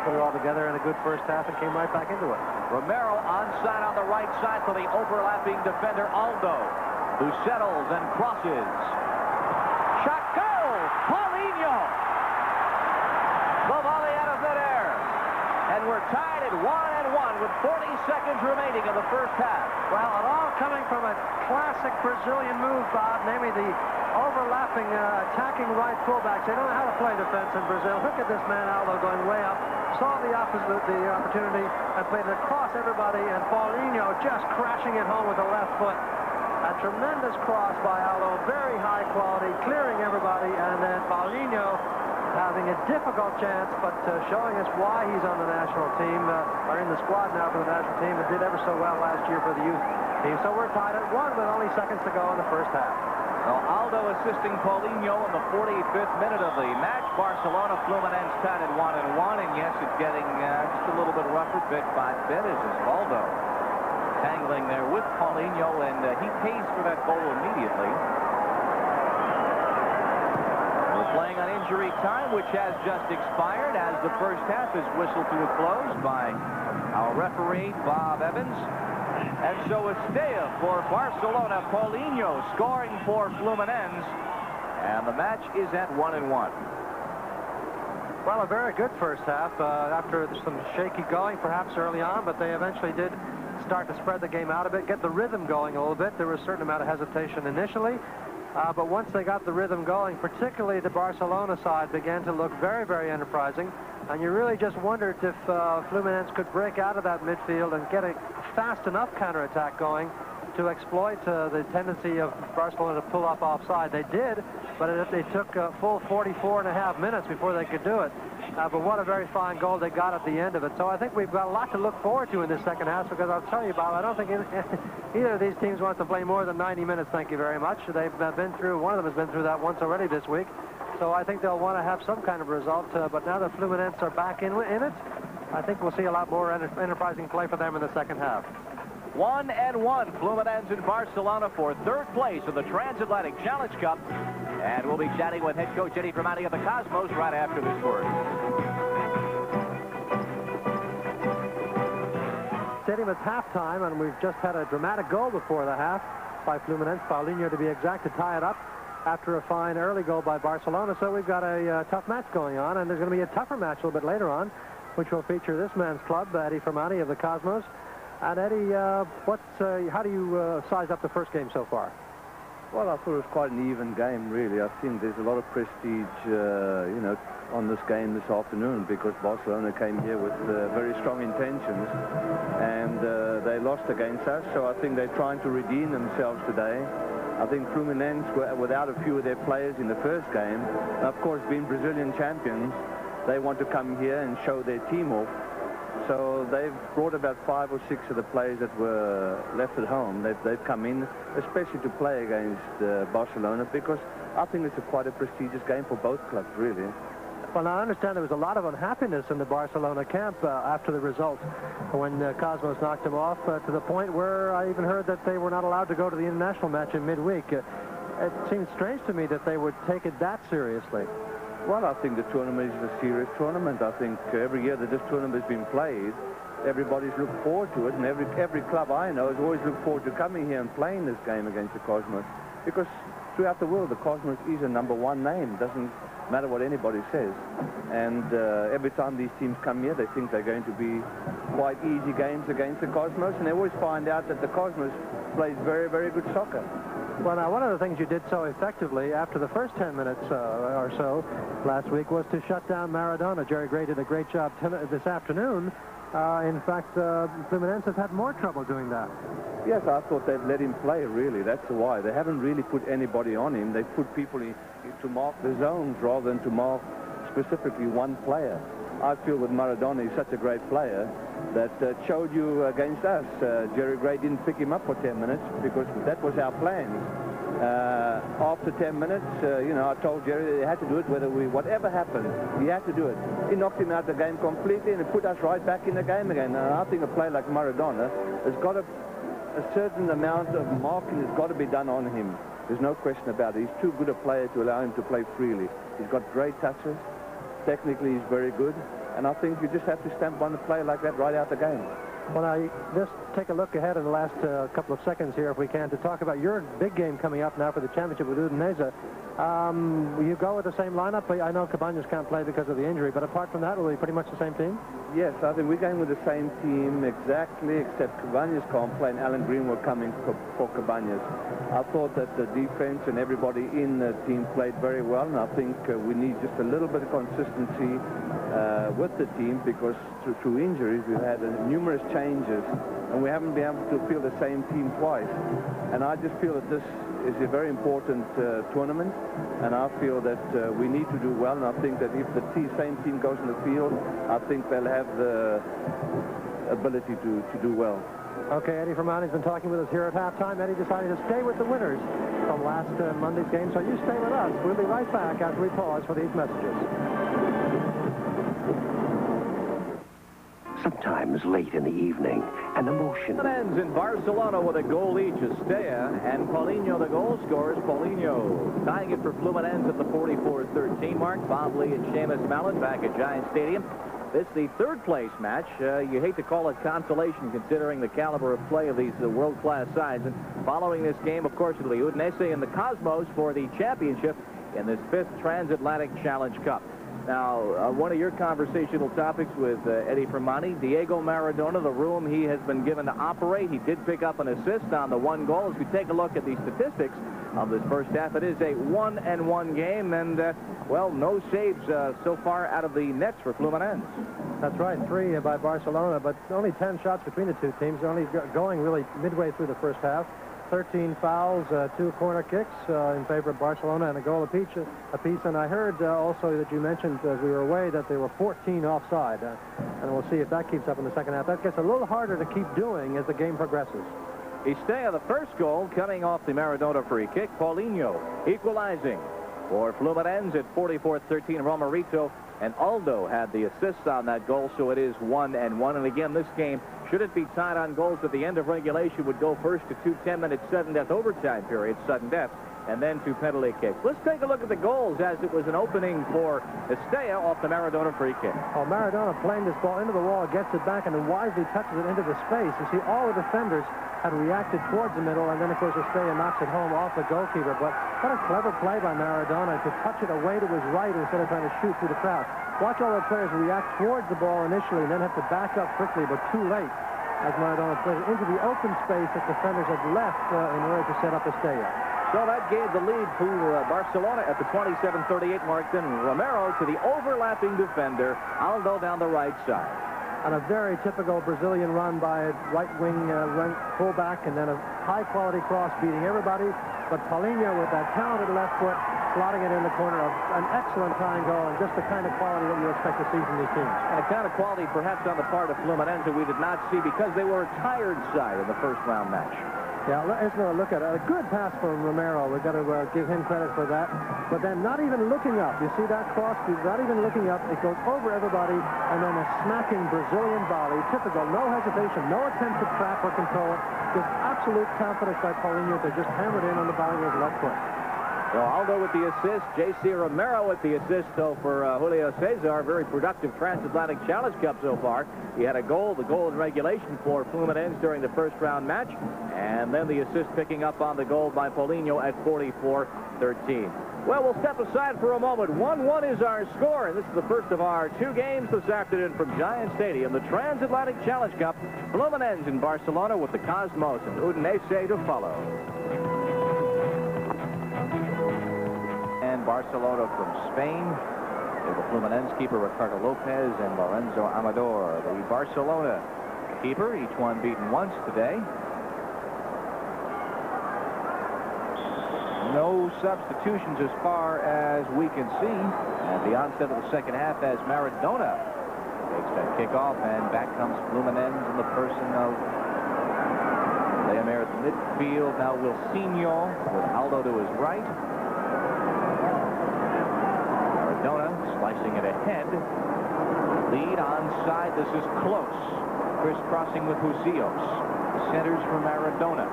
Put it all together in a good first half and came right back into it. Romero onside on the right side for the overlapping defender Aldo, who settles and crosses. Shot goal! Paulinho! The volley out of midair. And we're tied at 1-1 with 40 seconds remaining in the first half. Well, it all coming from a classic Brazilian move, Bob, namely the overlapping, attacking right fullbacks. They don't know how to play defense in Brazil. Look at this man, Aldo, going way up. Saw the opportunity and played it across everybody, and Paulinho just crashing it home with the left foot. A tremendous cross by Aldo, very high quality, clearing everybody, and then Paulinho having a difficult chance, but showing us why he's on the national team, or in the squad now for the national team, and did ever so well last year for the youth team. So we're tied at 1 with only seconds to go in the first half. Well, Aldo assisting Paulinho in the 45th minute of the match. Barcelona, Fluminense tied at 1-1, and yes, it's getting just a little bit rougher bit by bit as Aldo tangling there with Paulinho, and he pays for that goal immediately. We're playing on injury time, which has just expired as the first half is whistled to a close by our referee, Bob Evans. And so it's Estella for Barcelona, Paulinho scoring for Fluminense, and the match is at 1-1. Well, a very good first half after some shaky going perhaps early on, but they eventually did start to spread the game out a bit, get the rhythm going a little bit. There was a certain amount of hesitation initially, but once they got the rhythm going, particularly the Barcelona side began to look very, very enterprising, and you really just wondered if Fluminense could break out of that midfield and get a fast enough counterattack going to exploit the tendency of Barcelona to pull up offside. They did, but they took a full 44.5 minutes before they could do it. But what a very fine goal they got at the end of it. So I think we've got a lot to look forward to in this second half, because I'll tell you, Bob, I don't think either of these teams wants to play more than 90 minutes, thank you very much. They've been through, one of them has been through that once already this week. So I think they'll want to have some kind of result. But now that Fluminense are back in it, I think we'll see a lot more enterprising play for them in the second half. 1-1, Fluminense in Barcelona for third place in the Transatlantic Challenge Cup. And we'll be chatting with head coach Eddie Fermani of the Cosmos right after this word. Stadium, it's halftime, and we've just had a dramatic goal before the half by Fluminense. Paulinho, to be exact, to tie it up after a fine early goal by Barcelona. So we've got a tough match going on, and there's going to be a tougher match a little bit later on, which will feature this man's club, Eddie Fermani of the Cosmos. And Eddie, how do you size up the first game so far? Well, I thought it was quite an even game, really. I think there's a lot of prestige, on this game this afternoon, because Barcelona came here with very strong intentions, and they lost against us. So I think they're trying to redeem themselves today. I think Fluminense were without a few of their players in the first game. Of course, being Brazilian champions, they want to come here and show their team off. So they've brought about 5 or 6 of the players that were left at home. They've come in, especially to play against Barcelona, because I think it's quite a prestigious game for both clubs, really. Well, now I understand there was a lot of unhappiness in the Barcelona camp after the result when Cosmos knocked them off, to the point where I even heard that they were not allowed to go to the international match in midweek. It seems strange to me that they would take it that seriously. Well, I think the tournament is a serious tournament. I think every year that this tournament has been played, everybody's looked forward to it, and every club I know has always looked forward to coming here and playing this game against the Cosmos, because throughout the world the Cosmos is a #1 name. Doesn't matter what anybody says, and every time these teams come here, they think they're going to be quite easy games against the Cosmos, and they always find out that the Cosmos plays very, very good soccer. Well, now, one of the things you did so effectively after the first 10 minutes or so last week was to shut down Maradona. Jerry Gray did a great job this afternoon. In fact, Fluminense has had more trouble doing that. Yes, I thought they'd let him play, really. That's why. They haven't really put anybody on him. They've put people to mark the zones rather than to mark specifically one player. I feel that Maradona is such a great player that showed you against us. Jerry Gray didn't pick him up for 10 minutes because that was our plan. After 10 minutes, I told Jerry he had to do it whatever happened, he had to do it. He knocked him out of the game completely and it put us right back in the game again. And I think a player like Maradona has got a certain amount of marking has got to be done on him. There's no question about it. He's too good a player to allow him to play freely. He's got great touches. Technically, he's very good. And I think you just have to stamp on a player like that right out the game. Well, I just take a look ahead in the last couple of seconds here, if we can, to talk about your big game coming up now for the championship with Udinese. Will you go with the same lineup? I know Cabañas can't play because of the injury, but apart from that, will be pretty much the same team? Yes, I think we're going with the same team exactly, except Cabañas can't play and Alan Greenwood coming for Cabañas. I thought that the defense and everybody in the team played very well, and I think we need just a little bit of consistency with the team, because through injuries we've had numerous changes and we haven't been able to field the same team twice. And I just feel that this is a very important tournament, and I feel that we need to do well, and I think that if the same team goes in the field, I think they'll have the ability to do well. Okay, Eddie Fermani's been talking with us here at halftime. Eddie decided to stay with the winners from last Monday's game, so you stay with us. We'll be right back after we pause for these messages. Sometimes late in the evening, an emotion ends in Barcelona with a goal each. Estea and Paulinho, the goal scorers. Paulinho tying it for Fluminense at the 44-13 mark. Bob Lee and Seamus Mallon back at Giant Stadium. It's the third-place match. You hate to call it consolation considering the caliber of play of these world-class sides. And following this game, of course, it'll be Udinese and the Cosmos for the championship in this 5th Transatlantic Challenge Cup. Now, one of your conversational topics with Eddie Fermani, Diego Maradona, the room he has been given to operate. He did pick up an assist on the one goal. As we take a look at the statistics of this first half, it is a 1-1 game, and, well, no saves so far out of the nets for Fluminense. That's right, 3 by Barcelona, but only 10 shots between the two teams. They're only going really midway through the first half. 13 fouls, 2 corner kicks in favor of Barcelona, and a goal apiece. And I heard also that you mentioned as we were away that there were 14 offside. And we'll see if that keeps up in the second half. That gets a little harder to keep doing as the game progresses. Estea, the first goal coming off the Maradona free kick. Paulinho equalizing for Fluminense at 44-13. Romerito and Aldo had the assists on that goal, so it is 1-1. And again, this game, should it be tied on goals at the end of regulation, would go first to 2 10-minute sudden-death overtime periods, sudden death, and then 2 penalty kicks. Let's take a look at the goals, as it was an opening for Estea off the Maradona free kick. Oh, Maradona playing this ball into the wall, gets it back, and then wisely touches it into the space. You see, all the defenders had reacted towards the middle, and then, of course, Estea knocks it home off the goalkeeper. But what a clever play by Maradona to touch it away to his right instead of trying to shoot through the crowd. Watch all the players react towards the ball initially and then have to back up quickly, but too late, as Maradona plays it into the open space that defenders had left in order to set up Estea. So that gave the lead to Barcelona at the 27-38 mark. Then Romero to the overlapping defender, Aldo down the right side. And a very typical Brazilian run by a right-wing fullback, and then a high-quality cross beating everybody. But Paulinho, with that talented left foot, slotting it in the corner of an excellent tying goal, and just the kind of quality that you expect to see from these teams. And a kind of quality perhaps on the part of Fluminense we did not see because they were a tired side in the first-round match. Yeah, let's look at it. A good pass from Romero. We've got to give him credit for that. But then not even looking up. You see that cross? Not even looking up. It goes over everybody, and then a smacking Brazilian volley. Typical. No hesitation. No attempt to trap or control it. Just absolute confidence by Paulinho to just hammer it in on the volley with his left foot. So Aldo with the assist, J.C. Romero with the assist, though, for Julio Cesar. Very productive Transatlantic Challenge Cup so far. He had a goal, the goal in regulation for Fluminense during the first-round match, and then the assist picking up on the goal by Paulinho at 44-13. Well, we'll step aside for a moment. 1-1 is our score, and this is the first of our 2 games this afternoon from Giant Stadium, the Transatlantic Challenge Cup. Fluminense in Barcelona with the Cosmos and Udinese to follow. And Barcelona from Spain. The Fluminense keeper Ricardo Lopez and Lorenzo Amador. The Barcelona keeper, each one beaten once today. No substitutions as far as we can see at the onset of the second half as Maradona takes that kickoff, and back comes Fluminense in the person of Leomir at the midfield. Now Wilsinho with Aldo to his right. Maradona slicing it ahead. Lead onside. This is close. Crisscrossing with Huzios. Centers for Maradona.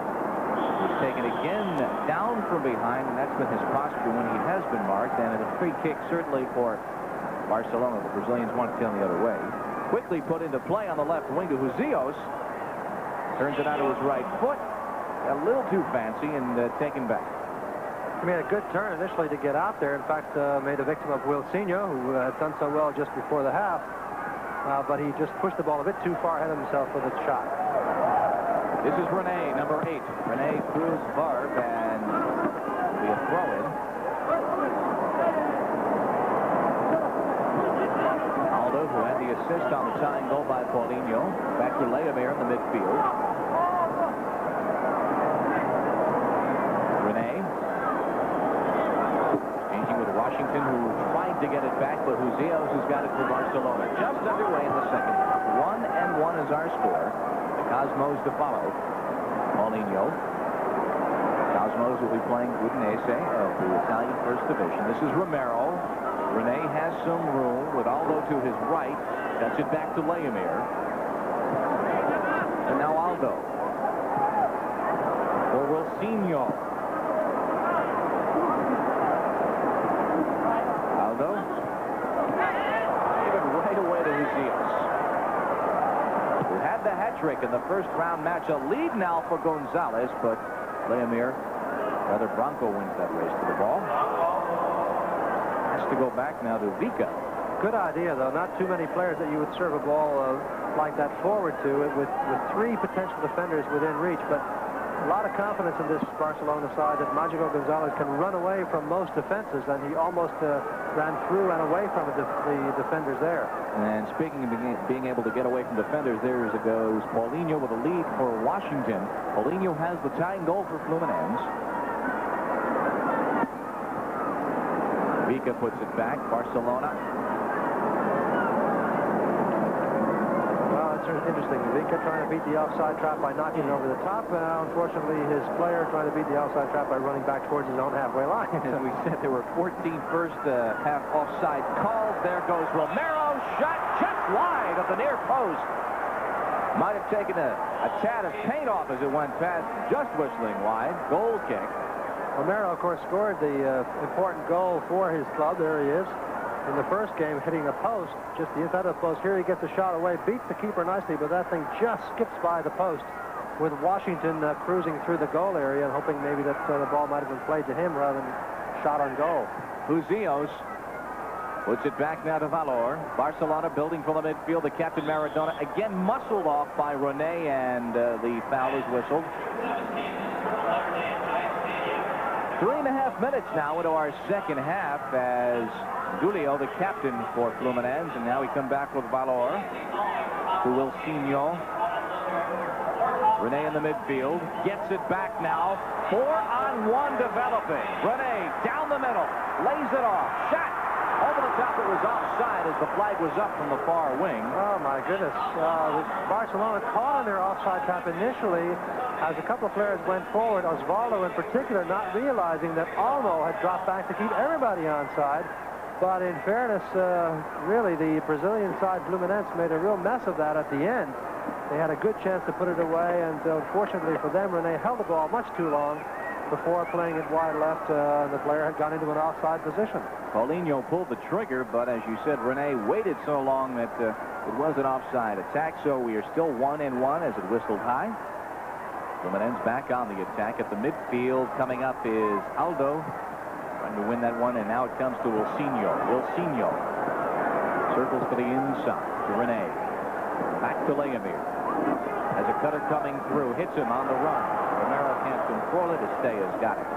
He's taken again down from behind, and that's been his posture when he has been marked. And a free kick certainly for Barcelona. The Brazilians want to tail the other way. Quickly put into play on the left wing to Huzios. Turns it out to his right foot. A little too fancy and taken back. He made a good turn initially to get out there. In fact, made a victim of Wilsinho, who had done so well just before the half. But he just pushed the ball a bit too far ahead of himself with a shot. This is Rene, number 8. Rene throws Barb, and it'll be a throw-in. Aldo, who had the assist on the tying goal by Paulinho. Back to Leomir in the midfield. Rene. Changing with Washington, who tried to get it back, but Huzios has got it for Barcelona. Just underway in the second half. 1-1 is our score. Cosmos to follow. Paulinho. Cosmos will be playing Udinese of the Italian First Division. This is Romero. Rene has some room with Aldo to his right. Cuts it back to Leomir. And now Aldo. For Wilsinho. Aldo. Even right away to Huzios. The hat trick in the first round match. A lead now for Gonzalez, but Leomir, rather Bronco wins that race to the ball. Has to go back now to Vika. Good idea, though. Not too many players that you would serve a ball like that forward to, with 3 potential defenders within reach. But a lot of confidence in this Barcelona side that Mágico Gonzalez can run away from most defenses, and he almost ran through and away from the defenders there. And speaking of being able to get away from defenders, there goes Paulinho with a lead for Washington. Paulinho has the tying goal for Fluminense. Vika puts it back. Barcelona. It's interesting. Vika trying to beat the offside trap by knocking it over the top. Unfortunately, his player trying to beat the offside trap by running back towards his own halfway line. As we said, there were 14 first half offside calls. There goes Romero. Shot just wide of the near post. Might have taken a tad of paint off as it went past, just whistling wide. Goal kick. Romero, of course, scored the important goal for his club. There he is. In the first game, hitting a post, just the inside of the post. Here he gets a shot away, beats the keeper nicely, but that thing just skips by the post, with Washington cruising through the goal area and hoping maybe that the ball might have been played to him rather than shot on goal. Huzios puts it back now to Valor. Barcelona building from the midfield. The captain Maradona again muscled off by Rene, and the foul is whistled. 3.5 minutes now into our second half as Julio, the captain for Fluminense, and now we come back with Valor to Wilsinho. Rene in the midfield, gets it back now. 4-on-1 developing. Rene down the middle, lays it off, shot over the top. It was offside as the flag was up from the far wing. Oh my goodness! Barcelona caught in their offside trap initially, as a couple of players went forward. Osvaldo, in particular, not realizing that Olmo had dropped back to keep everybody onside. But in fairness, really, the Brazilian side, Fluminense, made a real mess of that at the end. They had a good chance to put it away, and unfortunately for them, Rene held the ball much too long. before playing it wide left, the player had gone into an offside position. Paulinho pulled the trigger, but as you said, Rene waited so long that it was an offside attack, so we are still 1-1 as it whistled high. Fluminense back on the attack at the midfield. Coming up is Aldo, trying to win that one, and now it comes to Wilsinho. Wilsinho circles to the inside to Rene. Back to Leomir. Has a cutter coming through, hits him on the run. Romero can't control it. Estea's got it.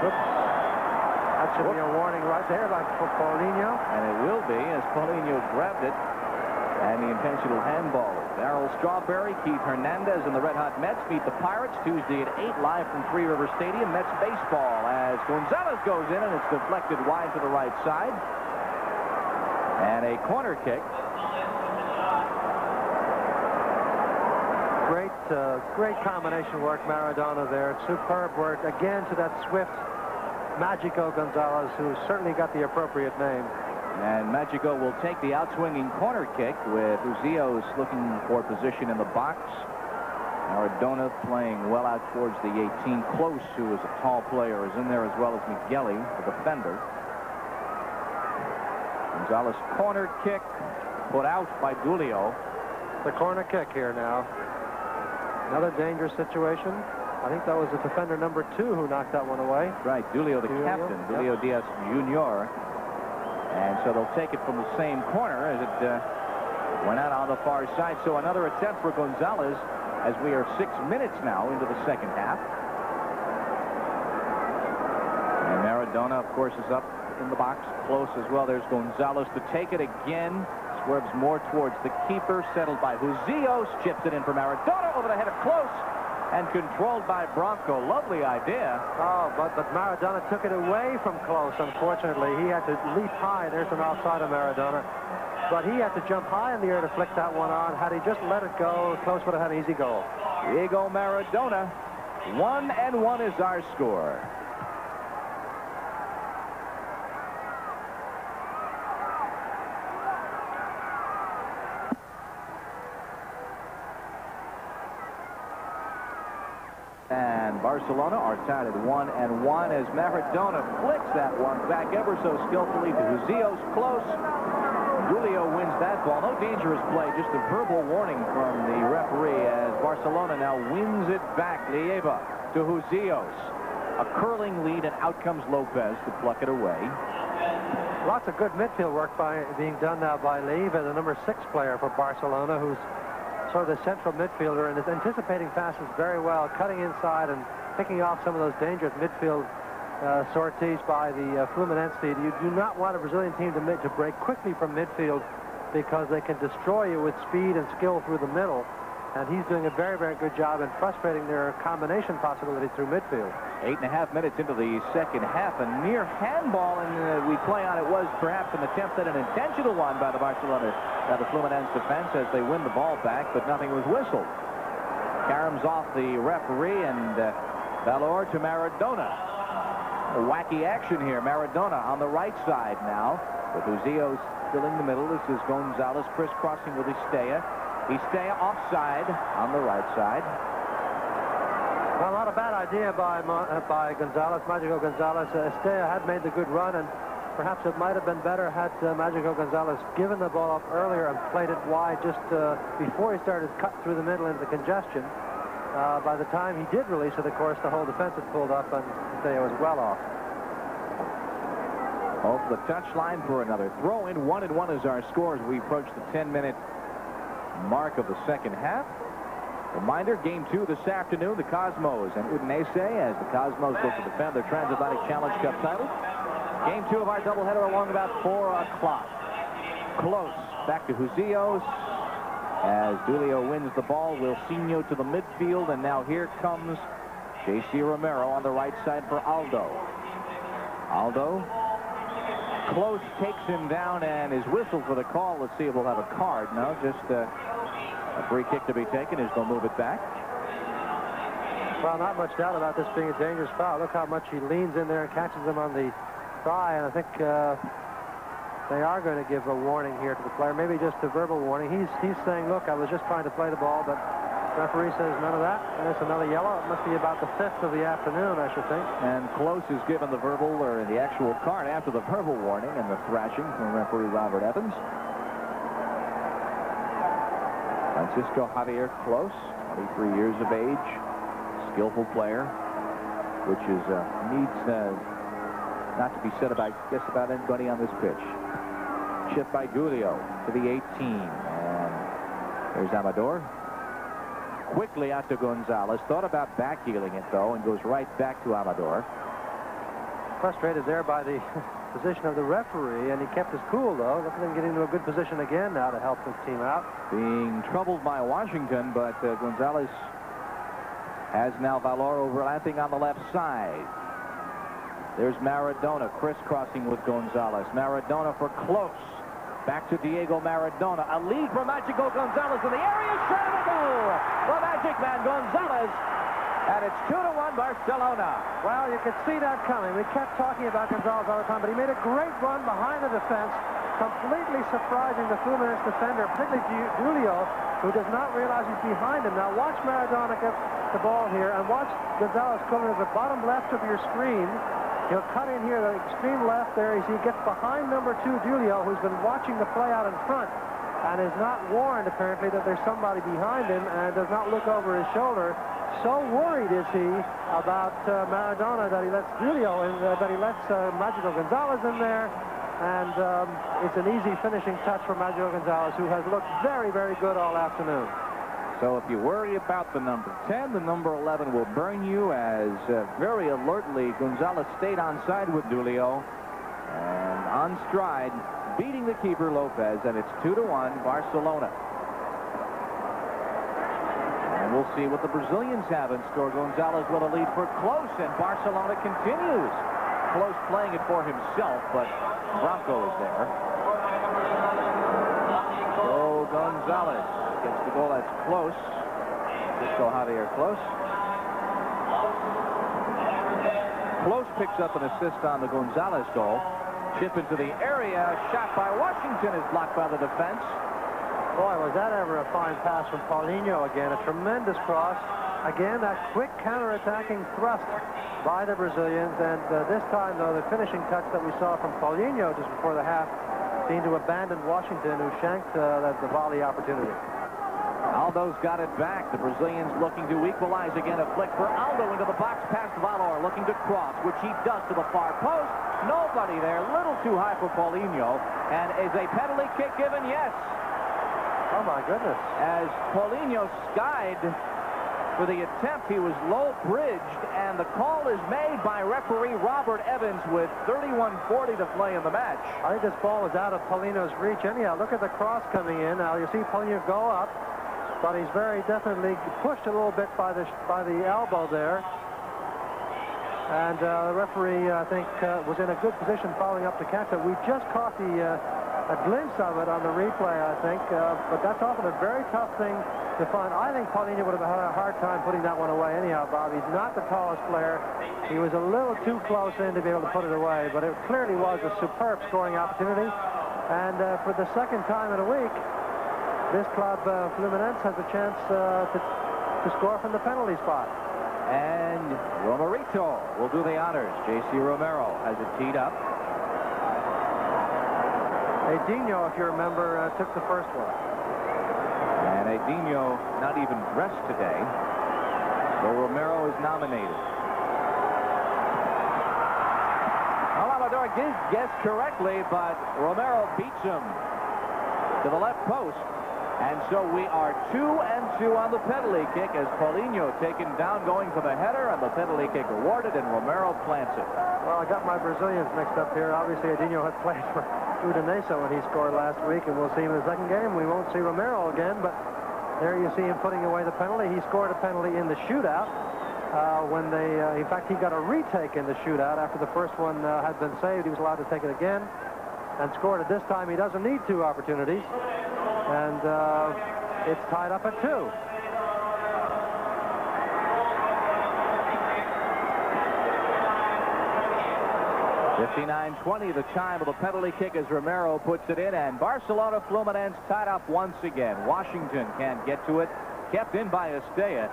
Oops. That should be a warning right there for Paulinho. And it will be, as Paulinho grabbed it. And the intentional handball. Darryl Strawberry, Keith Hernandez, and the Red Hot Mets meet the Pirates Tuesday at 8 live from Three River Stadium. Mets baseball as Gonzalez goes in, and it's deflected wide to the right side. And a corner kick. Great combination work, Maradona there. Superb work again to that swift Magico Gonzalez, who certainly got the appropriate name. And Magico will take the outswinging corner kick with Uzios looking for position in the box. Maradona playing well out towards the 18. Close, who is a tall player, is in there as well as Migueli, the defender. Gonzalez corner kick put out by Dulio. The corner kick here now. Another dangerous situation. I think that was the defender number 2 who knocked that one away. Right, Dulio, the captain, Dulio Diaz Jr. And so they'll take it from the same corner as it went out on the far side. So another attempt for Gonzalez as we are 6 minutes now into the second half. And Maradona, of course, is up in the box, close as well. There's Gonzalez to take it again. Swerves more towards the keeper, settled by Uzios, chips it in for Maradona over the head of Close, and controlled by Bronco. Lovely idea. Oh, but Maradona took it away from Close, unfortunately. He had to leap high. There's an offside of Maradona. But he had to jump high in the air to flick that one on. Had he just let it go, Close would have had an easy goal. Diego Maradona. 1-1 is our score. And Barcelona are tied at 1-1 as Maradona flicks that one back ever so skillfully to Uzios. Close. Julio wins that ball. No dangerous play, just a verbal warning from the referee as Barcelona now wins it back. Leiva to Uzios. A curling lead, and out comes Lopez to pluck it away. Lots of good midfield work being done now by Leiva, the number 6 player for Barcelona, who's sort of the central midfielder and is anticipating passes very well, cutting inside and picking off some of those dangerous midfield sorties by the Fluminense team. You do not want a Brazilian team to break quickly from midfield because they can destroy you with speed and skill through the middle. And he's doing a very, very good job in frustrating their combination possibility through midfield. 8.5 minutes into the second half, a near handball, and we play on it was perhaps an attempt at an intentional one by the Fluminense defense as they win the ball back, but nothing was whistled. Caroms off the referee, and Valor to Maradona. A wacky action here. Maradona on the right side now, with Uzios filling the middle. This is Gonzalez crisscrossing with Estea. Estea offside on the right side. Well, not a bad idea by Gonzalez, Magico Gonzalez. Estea had made the good run, and perhaps it might have been better had Magico Gonzalez given the ball up earlier and played it wide just before he started cut through the middle into congestion. By the time he did release it, of course, the whole defense had pulled up, and Estea was well off. Off the touchline for another throw in. 1-1 is our score as we approach the 10-minute mark of the second half. Reminder, game 2 this afternoon, the Cosmos and Udinese, as the Cosmos look to defend their Transatlantic Challenge Cup title. Game 2 of our doubleheader along about 4 o'clock. Close back to Uzios as Dulio wins the ball. Wilsinho to the midfield, and now here comes J.C. Romero on the right side for Aldo. Aldo. Close takes him down and is whistled for the call. Let's see if we'll have a card. No, just a free kick to be taken as they'll move it back. Well, not much doubt about this being a dangerous foul. Look how much he leans in there and catches him on the thigh, and I think they are going to give a warning here to the player, maybe just a verbal warning. He's saying, look, I was just trying to play the ball, but Referee says none of that, and it's another yellow. It must be about the 5th of the afternoon, I should think. And Close is given the verbal, or the actual card after the verbal warning and the thrashing from referee Robert Evans. Francisco Javier Close, 23 years of age, skillful player, which is needs not to be said about just about anybody on this pitch. Chip by Julio to the 18, and there's Amador. Quickly out to Gonzalez. Thought about back-heeling it, though, and goes right back to Amador. Frustrated there by the position of the referee, and he kept his cool, though. Look at him getting into a good position again now to help his team out. Being troubled by Washington, but Gonzalez has now Valor overlapping on the left side. There's Maradona crisscrossing with Gonzalez. Maradona for Close. Back to Diego Maradona. A lead for Magico Gonzalez in the area. Shot of the goal. The Magic Man Gonzalez. And it's 2-1 Barcelona. Well, you could see that coming. We kept talking about Gonzalez all the time, but he made a great run behind the defense, completely surprising the Fluminense defender, particularly Julio, who does not realize he's behind him. Now watch Maradona get the ball here, and watch Gonzalez coming to the bottom left of your screen. He'll cut in here, the extreme left there, as he gets behind number 2, Julio, who's been watching the play out in front and is not warned, apparently, that there's somebody behind him and does not look over his shoulder. So worried is he about Maradona that he lets Julio in, that he lets Magico Gonzalez in there. And it's an easy finishing touch for Magico Gonzalez, who has looked very, very good all afternoon. So if you worry about the number 10, the number 11 will burn you, as very alertly Gonzalez stayed on side with Julio and on stride, beating the keeper Lopez, and it's 2-1 Barcelona. And we'll see what the Brazilians have in store. Gonzalez with a lead for Close, and Barcelona continues. Close playing it for himself, but Bronco is there. So Gonzalez gets the goal. That's Close. Francisco Javier Close. Close picks up an assist on the Gonzalez goal. Chip into the area. Shot by Washington is blocked by the defense. Boy, was that ever a fine pass from Paulinho again. A tremendous cross. Again, that quick counter-attacking thrust by the Brazilians. And this time, though, the finishing touch that we saw from Paulinho just before the half seemed to abandon Washington, who shanked the volley opportunity. Aldo's got it back. The Brazilians looking to equalize again. A flick for Aldo into the box past Valor, looking to cross, which he does to the far post. Nobody there. Little too high for Paulinho. And is a penalty kick given? Yes. Oh, my goodness. As Paulinho skied for the attempt, he was low-bridged, and the call is made by referee Robert Evans with 31:40 to play in the match. I think this ball was out of Paulinho's reach anyhow. Look at the cross coming in. Now, you see Paulinho go up, but he's very definitely pushed a little bit by the elbow there. And the referee, I think, was in a good position following up to catch it. We just caught a glimpse of it on the replay, I think, but that's often a very tough thing to find. I think Paulinho would have had a hard time putting that one away anyhow, Bob. He's not the tallest player. He was a little too close in to be able to put it away, but it clearly was a superb scoring opportunity. And for the second time in a week, this club, Fluminense, has a chance to score from the penalty spot. And Romerito will do the honors. J.C. Romero has it teed up. Edinho, if you remember, took the first one. And Edinho not even dressed today. So Romero is nominated. Amador guessed correctly, but Romero beats him to the left post. And so we are 2-2 on the penalty kick, as Paulinho taken down going for the header, and the penalty kick awarded, and Romero plants it. Well, I got my Brazilians mixed up here. Obviously, Edinho had played for Udinese when he scored last week, and we'll see him in the second game. We won't see Romero again, but there you see him putting away the penalty. He scored a penalty in the shootout when they, in fact, he got a retake in the shootout after the first one had been saved. He was allowed to take it again and scored it this time. He doesn't need 2 opportunities. And it's tied up at 2. 59-20, the time of the penalty kick as Romero puts it in, and Barcelona Fluminense tied up once again. Washington can't get to it. kept in by Estella.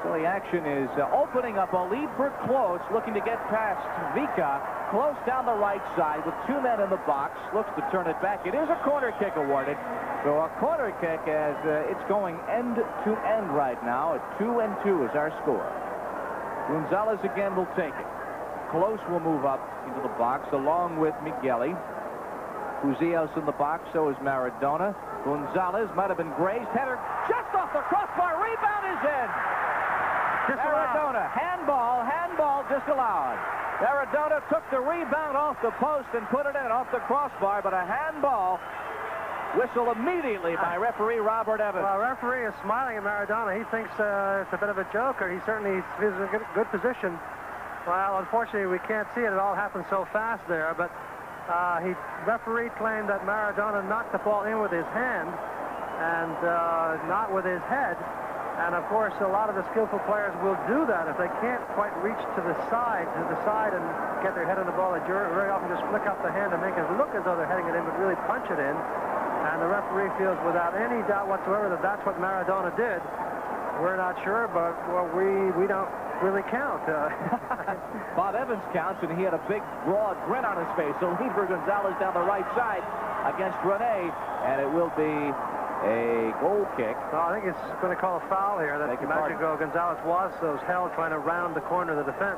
So the action is opening up a lead for Close, looking to get past Vika. Close down the right side with 2 men in the box. Looks to turn it back. It is a corner kick awarded. So a corner kick as it's going end to end right now. At 2-2 is our score. Gonzalez again will take it. Close will move up into the box along with Migueli. Fuzios in the box, so is Maradona. Gonzalez might have been grazed. Header just off the crossbar. Rebound is in. Maradona, handball disallowed. Maradona took the rebound off the post and put it in off the crossbar, but a handball whistle immediately by referee Robert Evans. Well, referee is smiling at Maradona. He thinks it's a bit of a joke, or he certainly is in a good position. Well, unfortunately, we can't see it. It all happened so fast there, but referee claimed that Maradona knocked the ball in with his hand and not with his head. And, of course, a lot of the skillful players will do that if they can't quite reach to the side and get their head on the ball. They very often just flick up the hand and make it look as though they're heading it in, but really punch it in. And the referee feels without any doubt whatsoever that that's what Maradona did. We're not sure, but well, we don't really count. Bob Evans counts, and he had a big, broad grin on his face. So lead for Gonzalez down the right side against Rene, and it will be a goal kick. No, I think it's going to call a foul here. That Magico Gonzalez was held trying to round the corner of the defense.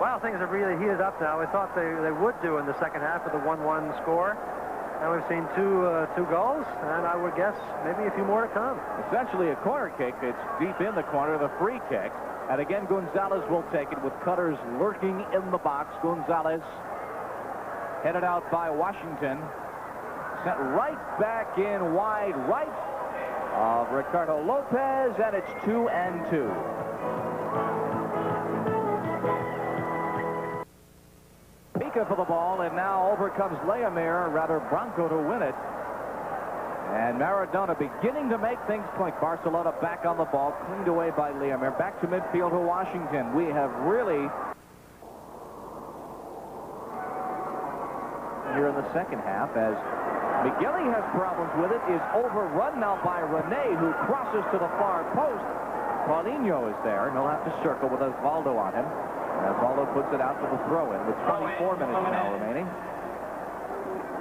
Well, things have really heated up now. We thought they would do in the second half with the 1-1 score. And we've seen two goals, and I would guess maybe a few more to come. Essentially a corner kick. It's deep in the corner, the free kick. And again, Gonzalez will take it with Cutters lurking in the box. Gonzalez headed out by Washington. Sent right back in wide right of Ricardo Lopez, and it's 2-2. Mika for the ball, and now over comes Leomir, rather Branco to win it. And Maradona beginning to make things quick. Barcelona back on the ball, cleaned away by Leomir. Back to midfield to Washington. We have really, here in the second half, as Migueli has problems with it, is overrun now by Rene, who crosses to the far post. Paulinho is there, and he'll have to circle with Osvaldo on him. And Osvaldo puts it out for the throw-in with 24 minutes now remaining.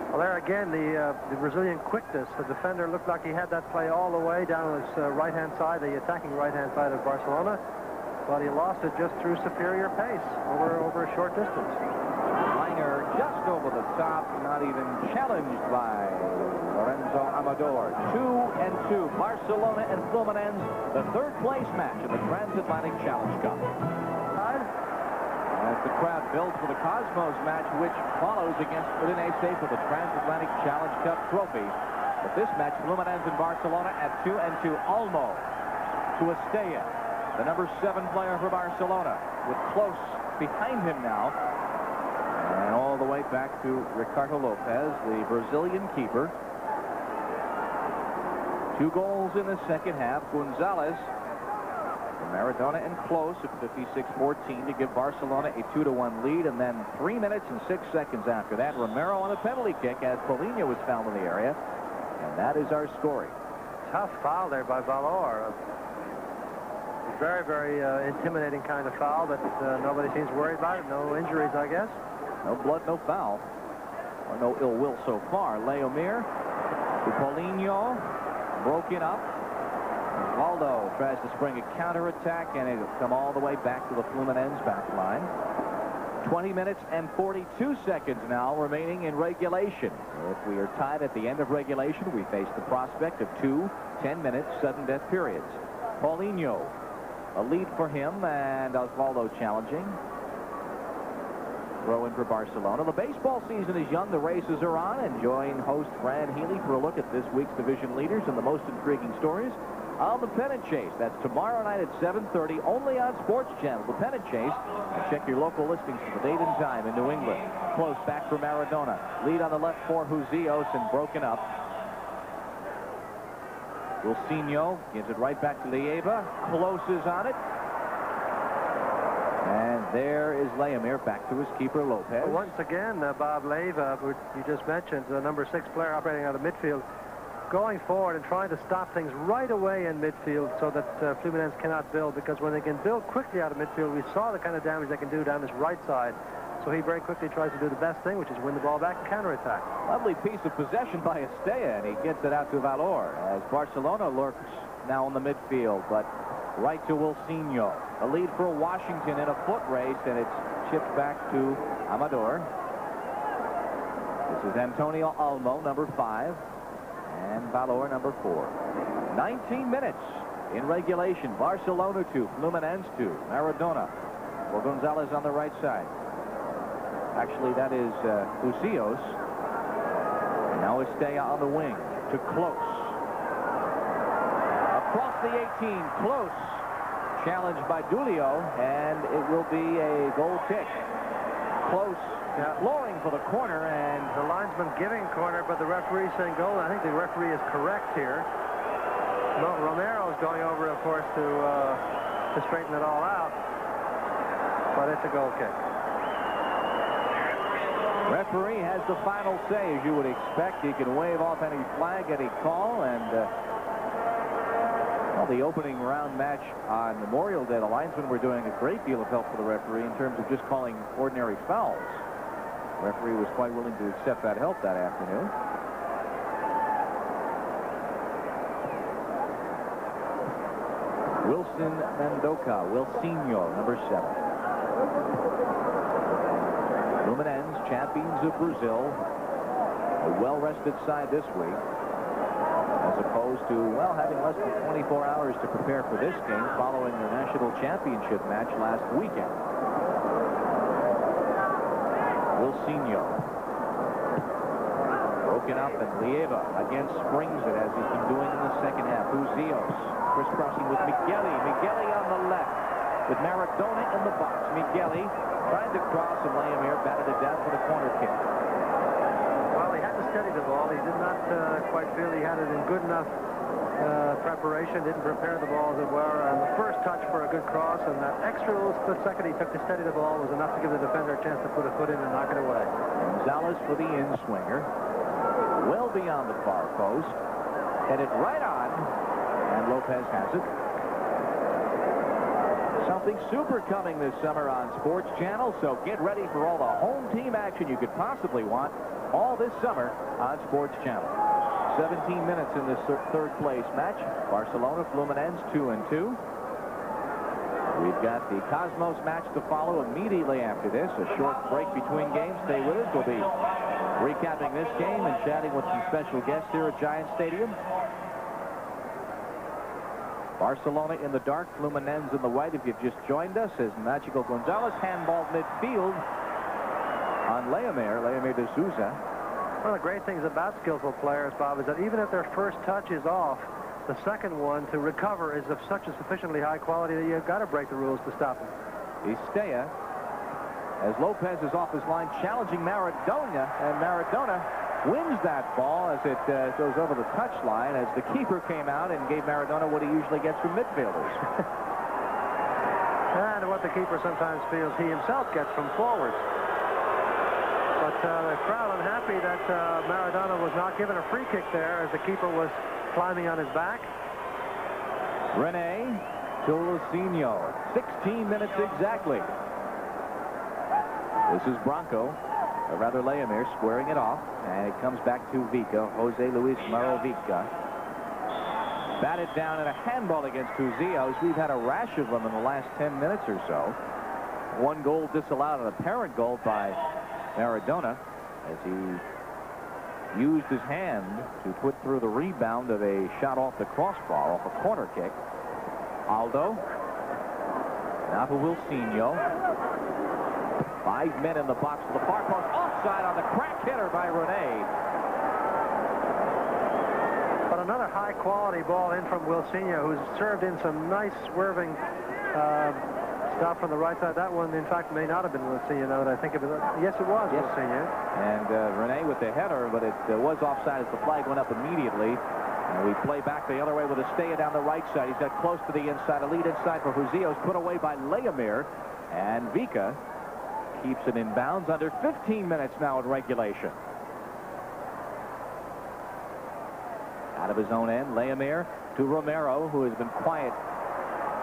Well, there again, the Brazilian quickness. The defender looked like he had that play all the way down his right-hand side, the attacking right-hand side of Barcelona, but he lost it just through superior pace over a short distance. Liner just over the top, not even challenged by Lorenzo Amador. 2-2. Barcelona and Fluminense, the third-place match in the Transatlantic Challenge Cup. As the crowd builds for the Cosmos match, which follows against Fluminense for the Transatlantic Challenge Cup trophy. But this match, Fluminense and Barcelona at 2-2. Olmo to Estella, the number 7 player for Barcelona, with Close behind him now. And all the way back to Ricardo Lopez, the Brazilian keeper. 2 goals in the second half. Gonzalez, Maradona and Close at 56-14 to give Barcelona a 2-1 lead. And then 3 minutes and 6 seconds after that, Romero on a penalty kick as Paulinho was fouled in the area. And that is our scoring. Tough foul there by Valor. Very, very intimidating kind of foul, but nobody seems worried about it. No injuries, I guess. No blood, no foul. Or no ill will so far. Leomir to Paulinho. Broken up. Waldo tries to spring a counterattack, and it'll come all the way back to the Fluminense back line. 20 minutes and 42 seconds now remaining in regulation. If we are tied at the end of regulation, we face the prospect of 2 10-minute sudden death periods. Paulinho, a lead for him, and Osvaldo challenging. Throw in for Barcelona. The baseball season is young. The races are on. And join host Brad Healy for a look at this week's division leaders and the most intriguing stories on the Pennant Chase. That's tomorrow night at 7:30, only on Sports Channel. The Pennant Chase. And check your local listings for the date and time in New England. Close back for Maradona. Lead on the left for Huzios and broken up. Wilsinho gives it right back to Leiva. Close is on it. And there is Leomir back to his keeper, Lopez. Well, once again, Bob Leiva, who you just mentioned, the number 6 player operating out of midfield, going forward and trying to stop things right away in midfield so that Fluminense cannot build, because when they can build quickly out of midfield, we saw the kind of damage they can do down this right side. So he very quickly tries to do the best thing, which is win the ball back and counterattack. Lovely piece of possession by Estella, and he gets it out to Valor as Barcelona lurks now in the midfield, but right to Wilsinho. The lead for Washington in a foot race, and it's chipped back to Amador. This is Antonio Olmo, number 5, and Valor, number 4. 19 minutes in regulation. Barcelona 2, Fluminense 2. Maradona for Gonzalez on the right side. Actually, that is Ucios. And now Estella on the wing to Close. Across the 18, Close. Challenged by Dulio, and it will be a goal kick. Close flooring for the corner, and the linesman giving corner, but the referee saying goal. I think the referee is correct here. Romero's going over, of course, to straighten it all out, but it's a goal kick. Referee has the final say, as you would expect. He can wave off any flag, any call, and well, the opening round match on Memorial Day, the linesmen were doing a great deal of help for the referee in terms of just calling ordinary fouls. The referee was quite willing to accept that help that afternoon. Wilson Mendoca, Wilsinho, number 7. Fluminense, champions of Brazil, a well-rested side this week, as opposed to, well, having less than 24 hours to prepare for this game following their national championship match last weekend. Wilsinho. Broken up, and Lieva again springs it, as he's been doing in the second half. Uzios crisscrossing with Migueli. Migueli on the left with Maradona in the box. Migueli tried to cross, and Layamir batted it down for the corner kick. Well, he had to steady the ball. He did not quite feel he had it in good enough preparation. Didn't prepare the ball, as it were. And the first touch for a good cross, and that extra little split second he took to steady the ball was enough to give the defender a chance to put a foot in and knock it away. Gonzalez for the in-swinger. Well beyond the far post. Headed right on, and Lopez has it. Something super coming this summer on Sports Channel, so get ready for all the home team action you could possibly want all this summer on Sports Channel. 17 minutes in this third place match. Barcelona, Fluminense 2-2. We've got the Cosmos match to follow immediately after this. A short break between games. Stay with us. We'll be recapping this game and chatting with some special guests here at Giant Stadium. Barcelona in the dark, Fluminense in the white. If you've just joined us, as Magico Gonzalez handballed midfield on Layamir de Souza. One of the great things about skillful players, Bob, is that even if their first touch is off, the second one to recover is of such a sufficiently high quality that you've got to break the rules to stop him. Estella, as Lopez is off his line, challenging Maradona, and Maradona wins that ball as it goes over the touchline, as the keeper came out and gave Maradona what he usually gets from midfielders. And what the keeper sometimes feels he himself gets from forwards. But the crowd unhappy that Maradona was not given a free kick there as the keeper was climbing on his back. Rene Tolosinho, 16 minutes exactly. This is Bronco, or rather Layamir, squaring it off, and it comes back to Vica, Jose Luis Marovica. Batted down in a handball against Uzios. We've had a rash of them in the last 10 minutes or so. One goal disallowed, an apparent goal by Maradona, as he used his hand to put through the rebound of a shot off the crossbar, off a corner kick. Aldo. Now to Wilsinho. 5 men in the box to the far post. Offside on the crack hitter by Rene. But another high-quality ball in from Wilsinho, who's served in some nice swerving stuff from the right side. That one, in fact, may not have been Wilsinho, now that I think of it. Yes, it was Wilsinho. And Rene with the header, but it was offside as the flag went up immediately. And we play back the other way with Estella down the right side. He's got close to the inside. A lead inside for Uzios, put away by Layamir. And Vica keeps it in bounds under 15 minutes now in regulation. Out of his own end, Leamir to Romero, who has been quiet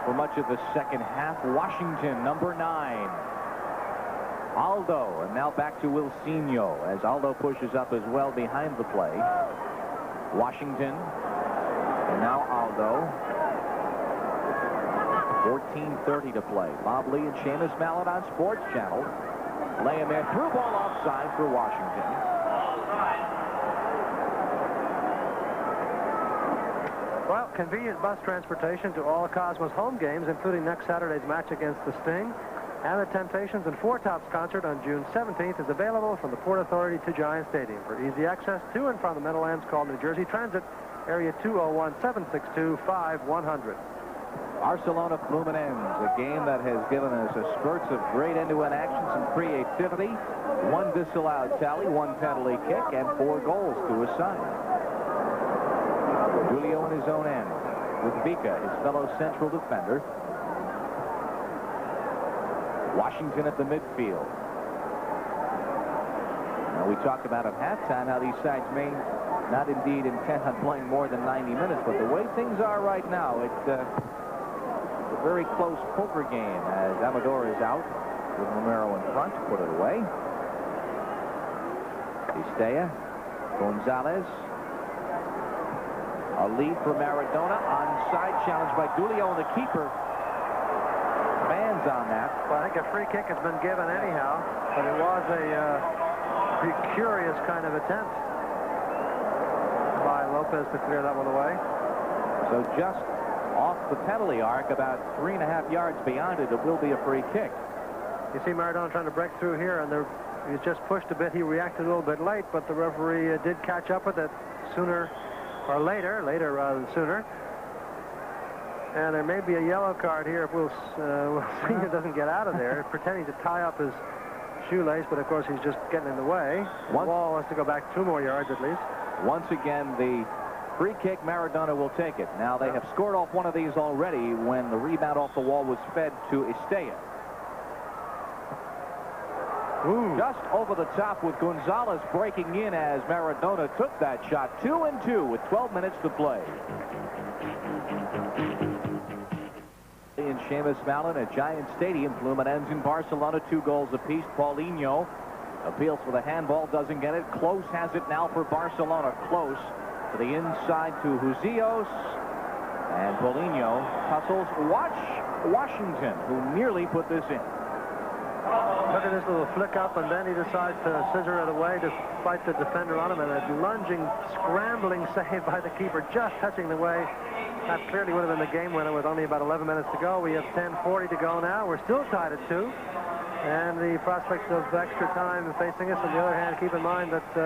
for much of the second half. Washington, number 9. Aldo, and now back to Wilsinho as Aldo pushes up as well behind the play. Washington, and now Aldo. 14:30 to play. Bob Lee and Seamus Mallett on Sports Channel. Leamir through ball offside for Washington. Well, convenient bus transportation to all Cosmos home games, including next Saturday's match against the Sting. And the Temptations and Four Tops concert on June 17th is available from the Port Authority to Giant Stadium. For easy access to and from the Meadowlands, call New Jersey Transit, area 201-762-5100. Barcelona Fluminense, a game that has given us a spurts of great end-to-end action, some creativity, 1 disallowed tally, 1 penalty kick, and 4 goals to his side. Julio in his own end with Vika, his fellow central defender. Washington at the midfield. Now, we talked about at halftime how these sides may not indeed intend on playing more than 90 minutes, but the way things are right now, it's a very close poker game as Amador is out with Romero in front to put it away. Estella, Gonzalez. A lead for Maradona. Onside challenge by Julio, and the keeper bans on that. Well, I think a free kick has been given anyhow, but it was a curious kind of attempt by Lopez to clear that one away. So just off the penalty arc, about 3.5 yards beyond it, it will be a free kick. You see Maradona trying to break through here, and he's just pushed a bit. He reacted a little bit late, but the referee did catch up with it sooner or later rather than sooner. And there may be a yellow card here if Wilsinho doesn't get out of there, pretending to tie up his shoelace, but of course he's just getting in the way. The ball has to go back 2 more yards at least. Once again, the free kick, Maradona will take it. Now, they have scored off one of these already when the rebound off the wall was fed to Estella. Ooh. Just over the top with Gonzalez breaking in as Maradona took that shot. 2-2 with 12 minutes to play. In Seamus Mallett at Giant Stadium, Fluminense in Barcelona, 2 goals apiece. Paulinho appeals for the handball, doesn't get it. Close has it now for Barcelona. Close to the inside to Huzios, and Paulinho hustles. Watch Washington, who nearly put this in. Look at this little flick up, and then he decides to scissor it away to fight the defender on him, and a lunging, scrambling save by the keeper, just touching the way. That clearly would have been the game winner with only about 11 minutes to go. We have 10:40 to go now. We're still tied at 2, and the prospect of extra time facing us. On the other hand, keep in mind that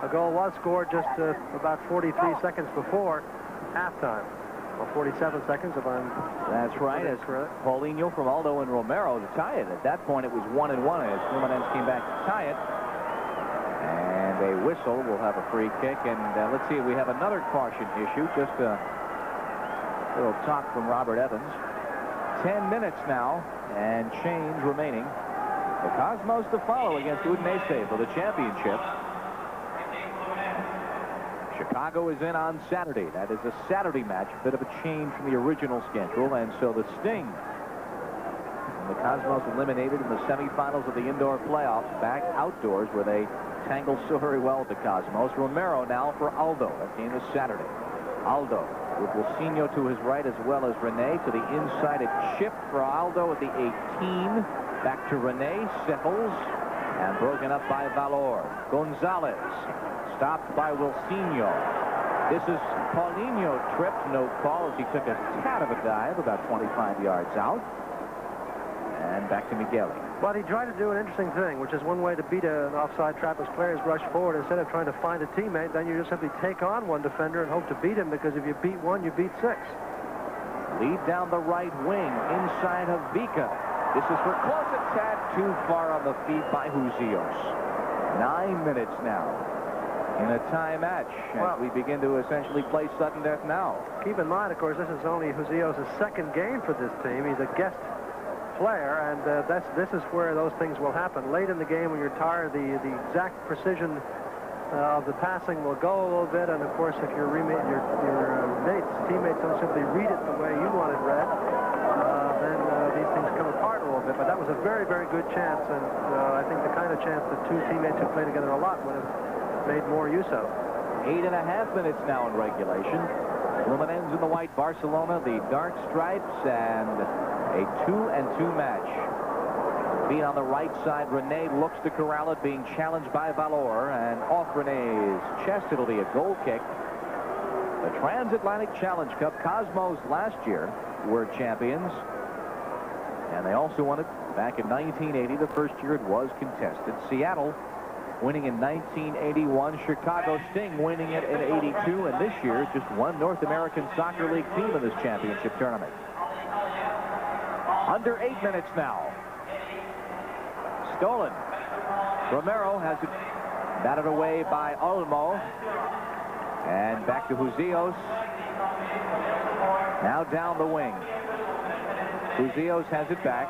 a goal was scored just about 43 seconds before halftime. Well, 47 seconds if I'm... That's right, as Paulinho from Aldo and Romero to tie it. At that point, it was 1-1 as Fluminense came back to tie it. And a whistle will have a free kick. And let's see, we have another caution issue. Just a little talk from Robert Evans. 10 minutes now and change remaining. The Cosmos to follow against Udinese for the championship. Chicago is in on Saturday. That is a Saturday match, a bit of a change from the original schedule. And so the Sting and the Cosmos eliminated in the semifinals of the indoor playoffs, back outdoors where they tangled so very well with the Cosmos. Romero now for Aldo. That game is Saturday. Aldo with Wilsinho to his right as well as Rene to the inside. A chip for Aldo at the 18. Back to Rene. Settles and broken up by Valor. Gonzalez. Stopped by Wilsinho. This is Paulinho tripped, no call as he took a tad of a dive about 25 yards out. And back to Migueli. But he tried to do an interesting thing, which is one way to beat an offside trap as players rush forward. Instead of trying to find a teammate, then you just simply take on one defender and hope to beat him, because if you beat one, you beat 6. Lead down the right wing, inside of Vika. This is for close, a tad too far on the feet by Huzios. 9 minutes now in a tie match as we begin to essentially play sudden death now. Keep in mind, of course, this is only Huzios' second game for this team. He's a guest player, and this is where those things will happen. Late in the game when you're tired, the exact precision of the passing will go a little bit, and of course, if your teammates don't simply read it the way you want it read, then these things come apart a little bit. But that was a very, very good chance, and I think the kind of chance that two teammates who play together a lot would have made more use of. 8.5 minutes now in regulation. Fluminense in the white, Barcelona the dark stripes, and a 2-2 match. Being on the right side, Rene looks to corral it, being challenged by Valor, and off Rene's chest, it'll be a goal kick. The Transatlantic Challenge Cup, Cosmos last year were champions, and they also won it back in 1980, the first year it was contested. Seattle winning in 1981, Chicago Sting winning it in 82, and this year just one North American Soccer League team in this championship tournament. Under 8 minutes now. Stolen. Romero has it batted away by Olmo. And back to Huzios. Now down the wing. Huzios has it back.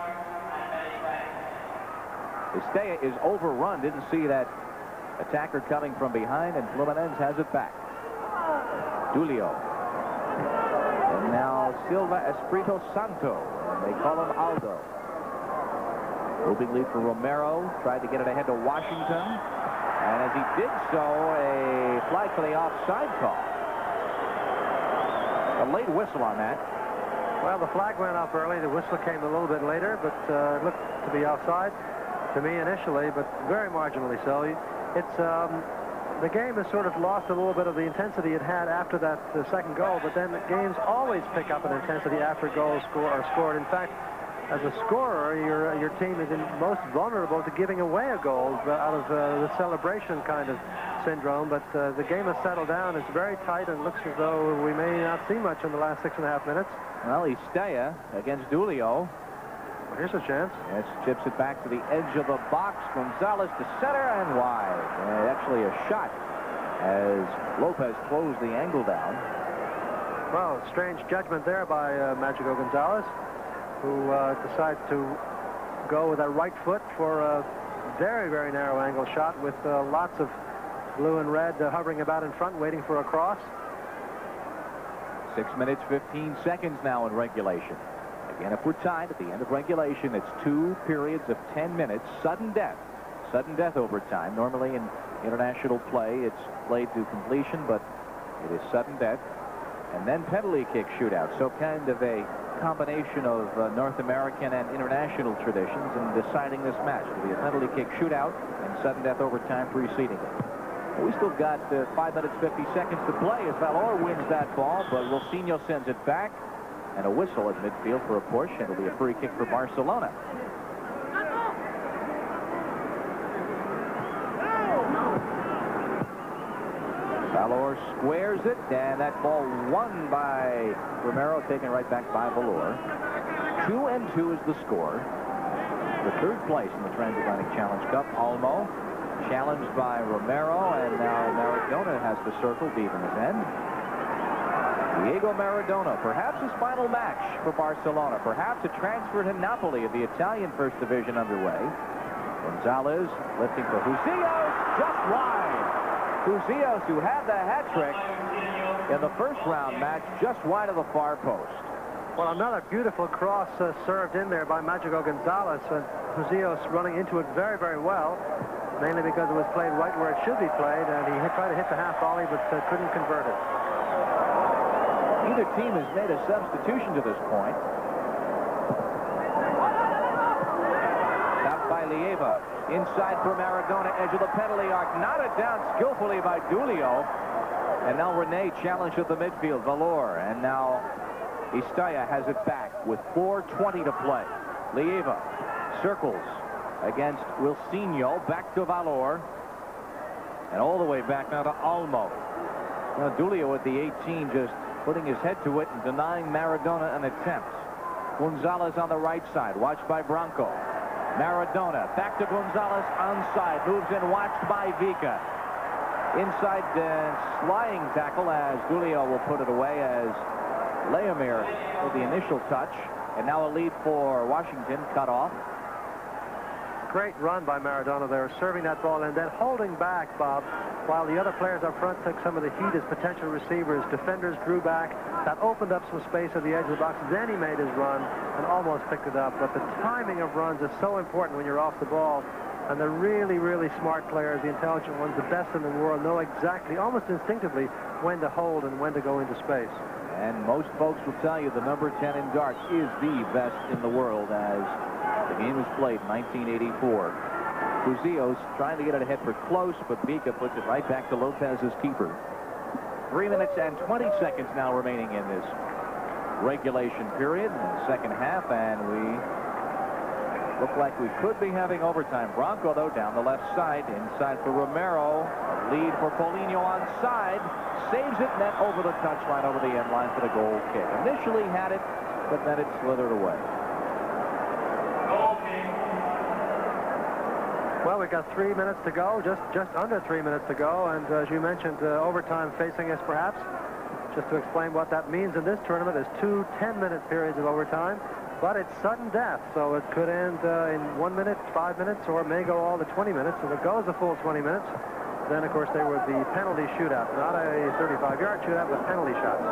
Estella is overrun. Didn't see that attacker coming from behind, and Fluminense has it back. Dulio. And now Silva Espirito Santo. And they call him Aldo. Moving lead for Romero. Tried to get it ahead to Washington. And as he did so, a flag for the offside call. A late whistle on that. Well, the flag went up early. The whistle came a little bit later, but it looked to be offside to me initially, but very marginally so. It's the game has sort of lost a little bit of the intensity it had after that second goal, but then the games always pick up an intensity after goals are scored. In fact, as a scorer, your team is most vulnerable to giving away a goal out of the celebration kind of syndrome. But the game has settled down. It's very tight, and looks as though we may not see much in the last 6.5 minutes. Well, Estella against Dulio. Here's a chance. Yes, chips it back to the edge of the box. Gonzalez to center and wide. And actually a shot as Lopez closed the angle down. Well, strange judgment there by Magico Gonzalez, who decides to go with that right foot for a very, very narrow angle shot with lots of blue and red hovering about in front, waiting for a cross. 6 minutes, 15 seconds now in regulation. Again, if we're tied at the end of regulation, it's 2 periods of 10 minutes. Sudden death overtime. Normally in international play, it's played to completion, but it is sudden death. And then penalty kick shootout. So kind of a combination of North American and international traditions in deciding this match. It'll be a penalty kick shootout and sudden death overtime preceding it. We still got 5 minutes, 50 seconds to play as Valor wins that ball, but Wilsinho sends it back. And a whistle at midfield for a push. It'll be a free kick for Barcelona. Valor squares it, and that ball won by Romero, taken right back by Valor. 2-2 is the score. The third place in the Transatlantic Challenge Cup. Olmo challenged by Romero, and now Maradona has the circle deep in his end. Diego Maradona, perhaps his final match for Barcelona, perhaps a transfer to Napoli of the Italian First Division underway. Gonzalez lifting for Huzios, just wide. Huzios, who had the hat trick in the first round match, just wide of the far post. Well, another beautiful cross served in there by Magico Gonzalez. Huzios running into it very, very well, mainly because it was played right where it should be played, and he tried to hit the half volley, but couldn't convert it. Neither team has made a substitution to this point. Stopped by Lieva. Inside for Maradona, edge of the penalty arc. Knotted down skillfully by Dulio. And now Rene challenged at the midfield. Valor. And now Estella has it back with 4:20 to play. Lieva circles against Wilsinho. Back to Valor. And all the way back now to Olmo. Now Dulio at the 18 just putting his head to it and denying Maradona an attempt. Gonzalez on the right side, watched by Branco. Maradona, back to Gonzalez, onside, moves in, watched by Vika. Inside sliding tackle as Dulio will put it away as Leomir with the initial touch. And now a lead for Washington, cut off. Great run by Maradona there, serving that ball and then holding back, Bob, while the other players up front took some of the heat as potential receivers. Defenders drew back. That opened up some space at the edge of the box. Then he made his run and almost picked it up. But the timing of runs is so important when you're off the ball. And the really, really smart players, the intelligent ones, the best in the world, know exactly, almost instinctively, when to hold and when to go into space. And most folks will tell you the number 10 in darts is the best in the world as the game was played in 1984. Fuzio's trying to get it ahead for close, but Mika puts it right back to Lopez's keeper. 3 minutes and 20 seconds now remaining in this regulation period in the second half, and we look like we could be having overtime. Bronco, though, down the left side, inside for Romero. Lead for Paulinho onside. Saves it, net over the touchline, over the end line for the goal kick. Initially had it, but then it slithered away. Well, we've got 3 minutes to go, just under 3 minutes to go, and as you mentioned, overtime facing us perhaps. Just to explain what that means in this tournament, there's 2 10-minute periods of overtime, but it's sudden death, so it could end in 1 minute, 5 minutes, or it may go all the 20 minutes. If it goes the full 20 minutes, then of course there would be penalty shootout, not a 35-yard shootout, but penalty shots.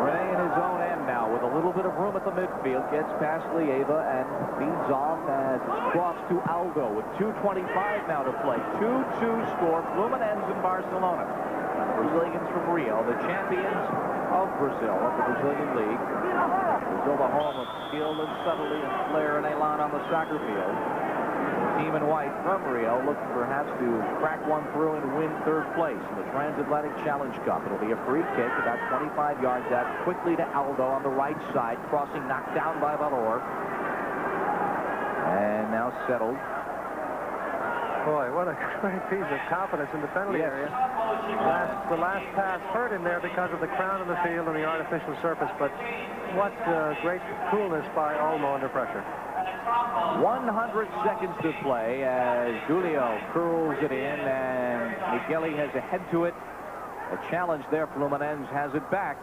Ray in his own end now with a little bit of room at the midfield. Gets past Lieva and feeds off as it's crossed to Aldo with 2:25 now to play. 2-2 score, Fluminense in Barcelona. Brazilians from Rio, the champions of Brazil, of the Brazilian League. Brazil, the home of skill and subtlety and flair and elan on the soccer field. Team in white from Rio looking perhaps to crack one through and win third place in the Transatlantic Challenge Cup. It'll be a free kick about 25 yards out, quickly to Aldo on the right side, crossing knocked down by Valor. And now settled. Boy, what a great piece of confidence in the penalty area. The last pass hurt him there because of the crown of the field and the artificial surface, but what great coolness by Olmo under pressure. 100 seconds to play as Julio curls it in, and Migueli has a head to it. A challenge there. Fluminense has it back.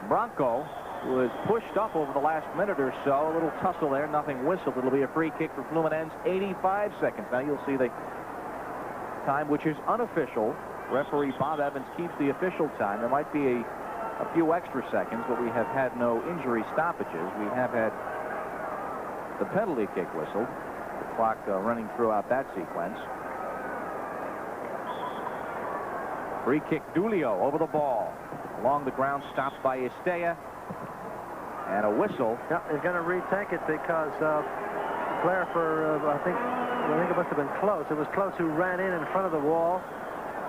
Bronco was pushed up over the last minute or so. A little tussle there, nothing whistled. It'll be a free kick for Fluminense. 85 seconds. Now you'll see the time, which is unofficial. Referee Bob Evans keeps the official time. There might be a few extra seconds, but we have had no injury stoppages. We have had the penalty kick whistled. The clock running throughout that sequence. Free kick, Julio over the ball. Along the ground, stopped by Estella. And a whistle. Yeah, he's going to retake it because player for, I think it must have been Close. It was Close who ran in front of the wall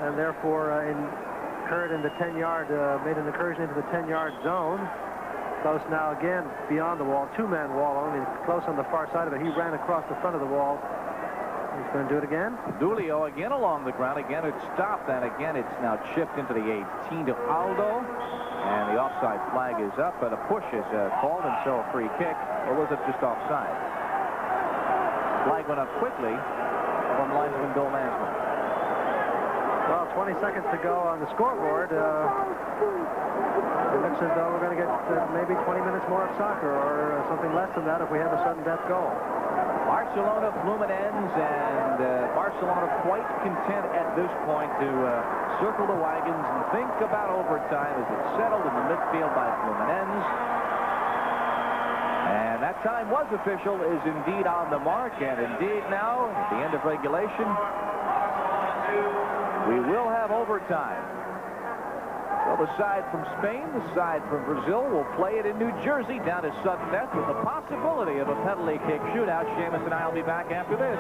and therefore incurred in the 10-yard, made an incursion into the 10-yard zone. Close now again beyond the wall, two-man wall only, Close on the far side of it. He ran across the front of the wall. He's going to do it again. Julio again along the ground. Again it's stopped, and again it's now chipped into the 18 to Aldo. And the offside flag is up, but a push is called, and so a free kick. Or was it just offside? Flag went up quickly from linesman Bill Mansman. Well, 20 seconds to go on the scoreboard. It looks as though we're going to get maybe 20 minutes more of soccer, or something less than that if we have a sudden death goal. Barcelona, Fluminense, and Barcelona quite content at this point to circle the wagons and think about overtime as it's settled in the midfield by Fluminense. And that time was official, is indeed on the mark, and indeed now, at the end of regulation, we will have overtime. Well, the side from Spain, the side from Brazil will play it in New Jersey down to sudden death with the possibility of a penalty kick shootout. Seamus and I will be back after this.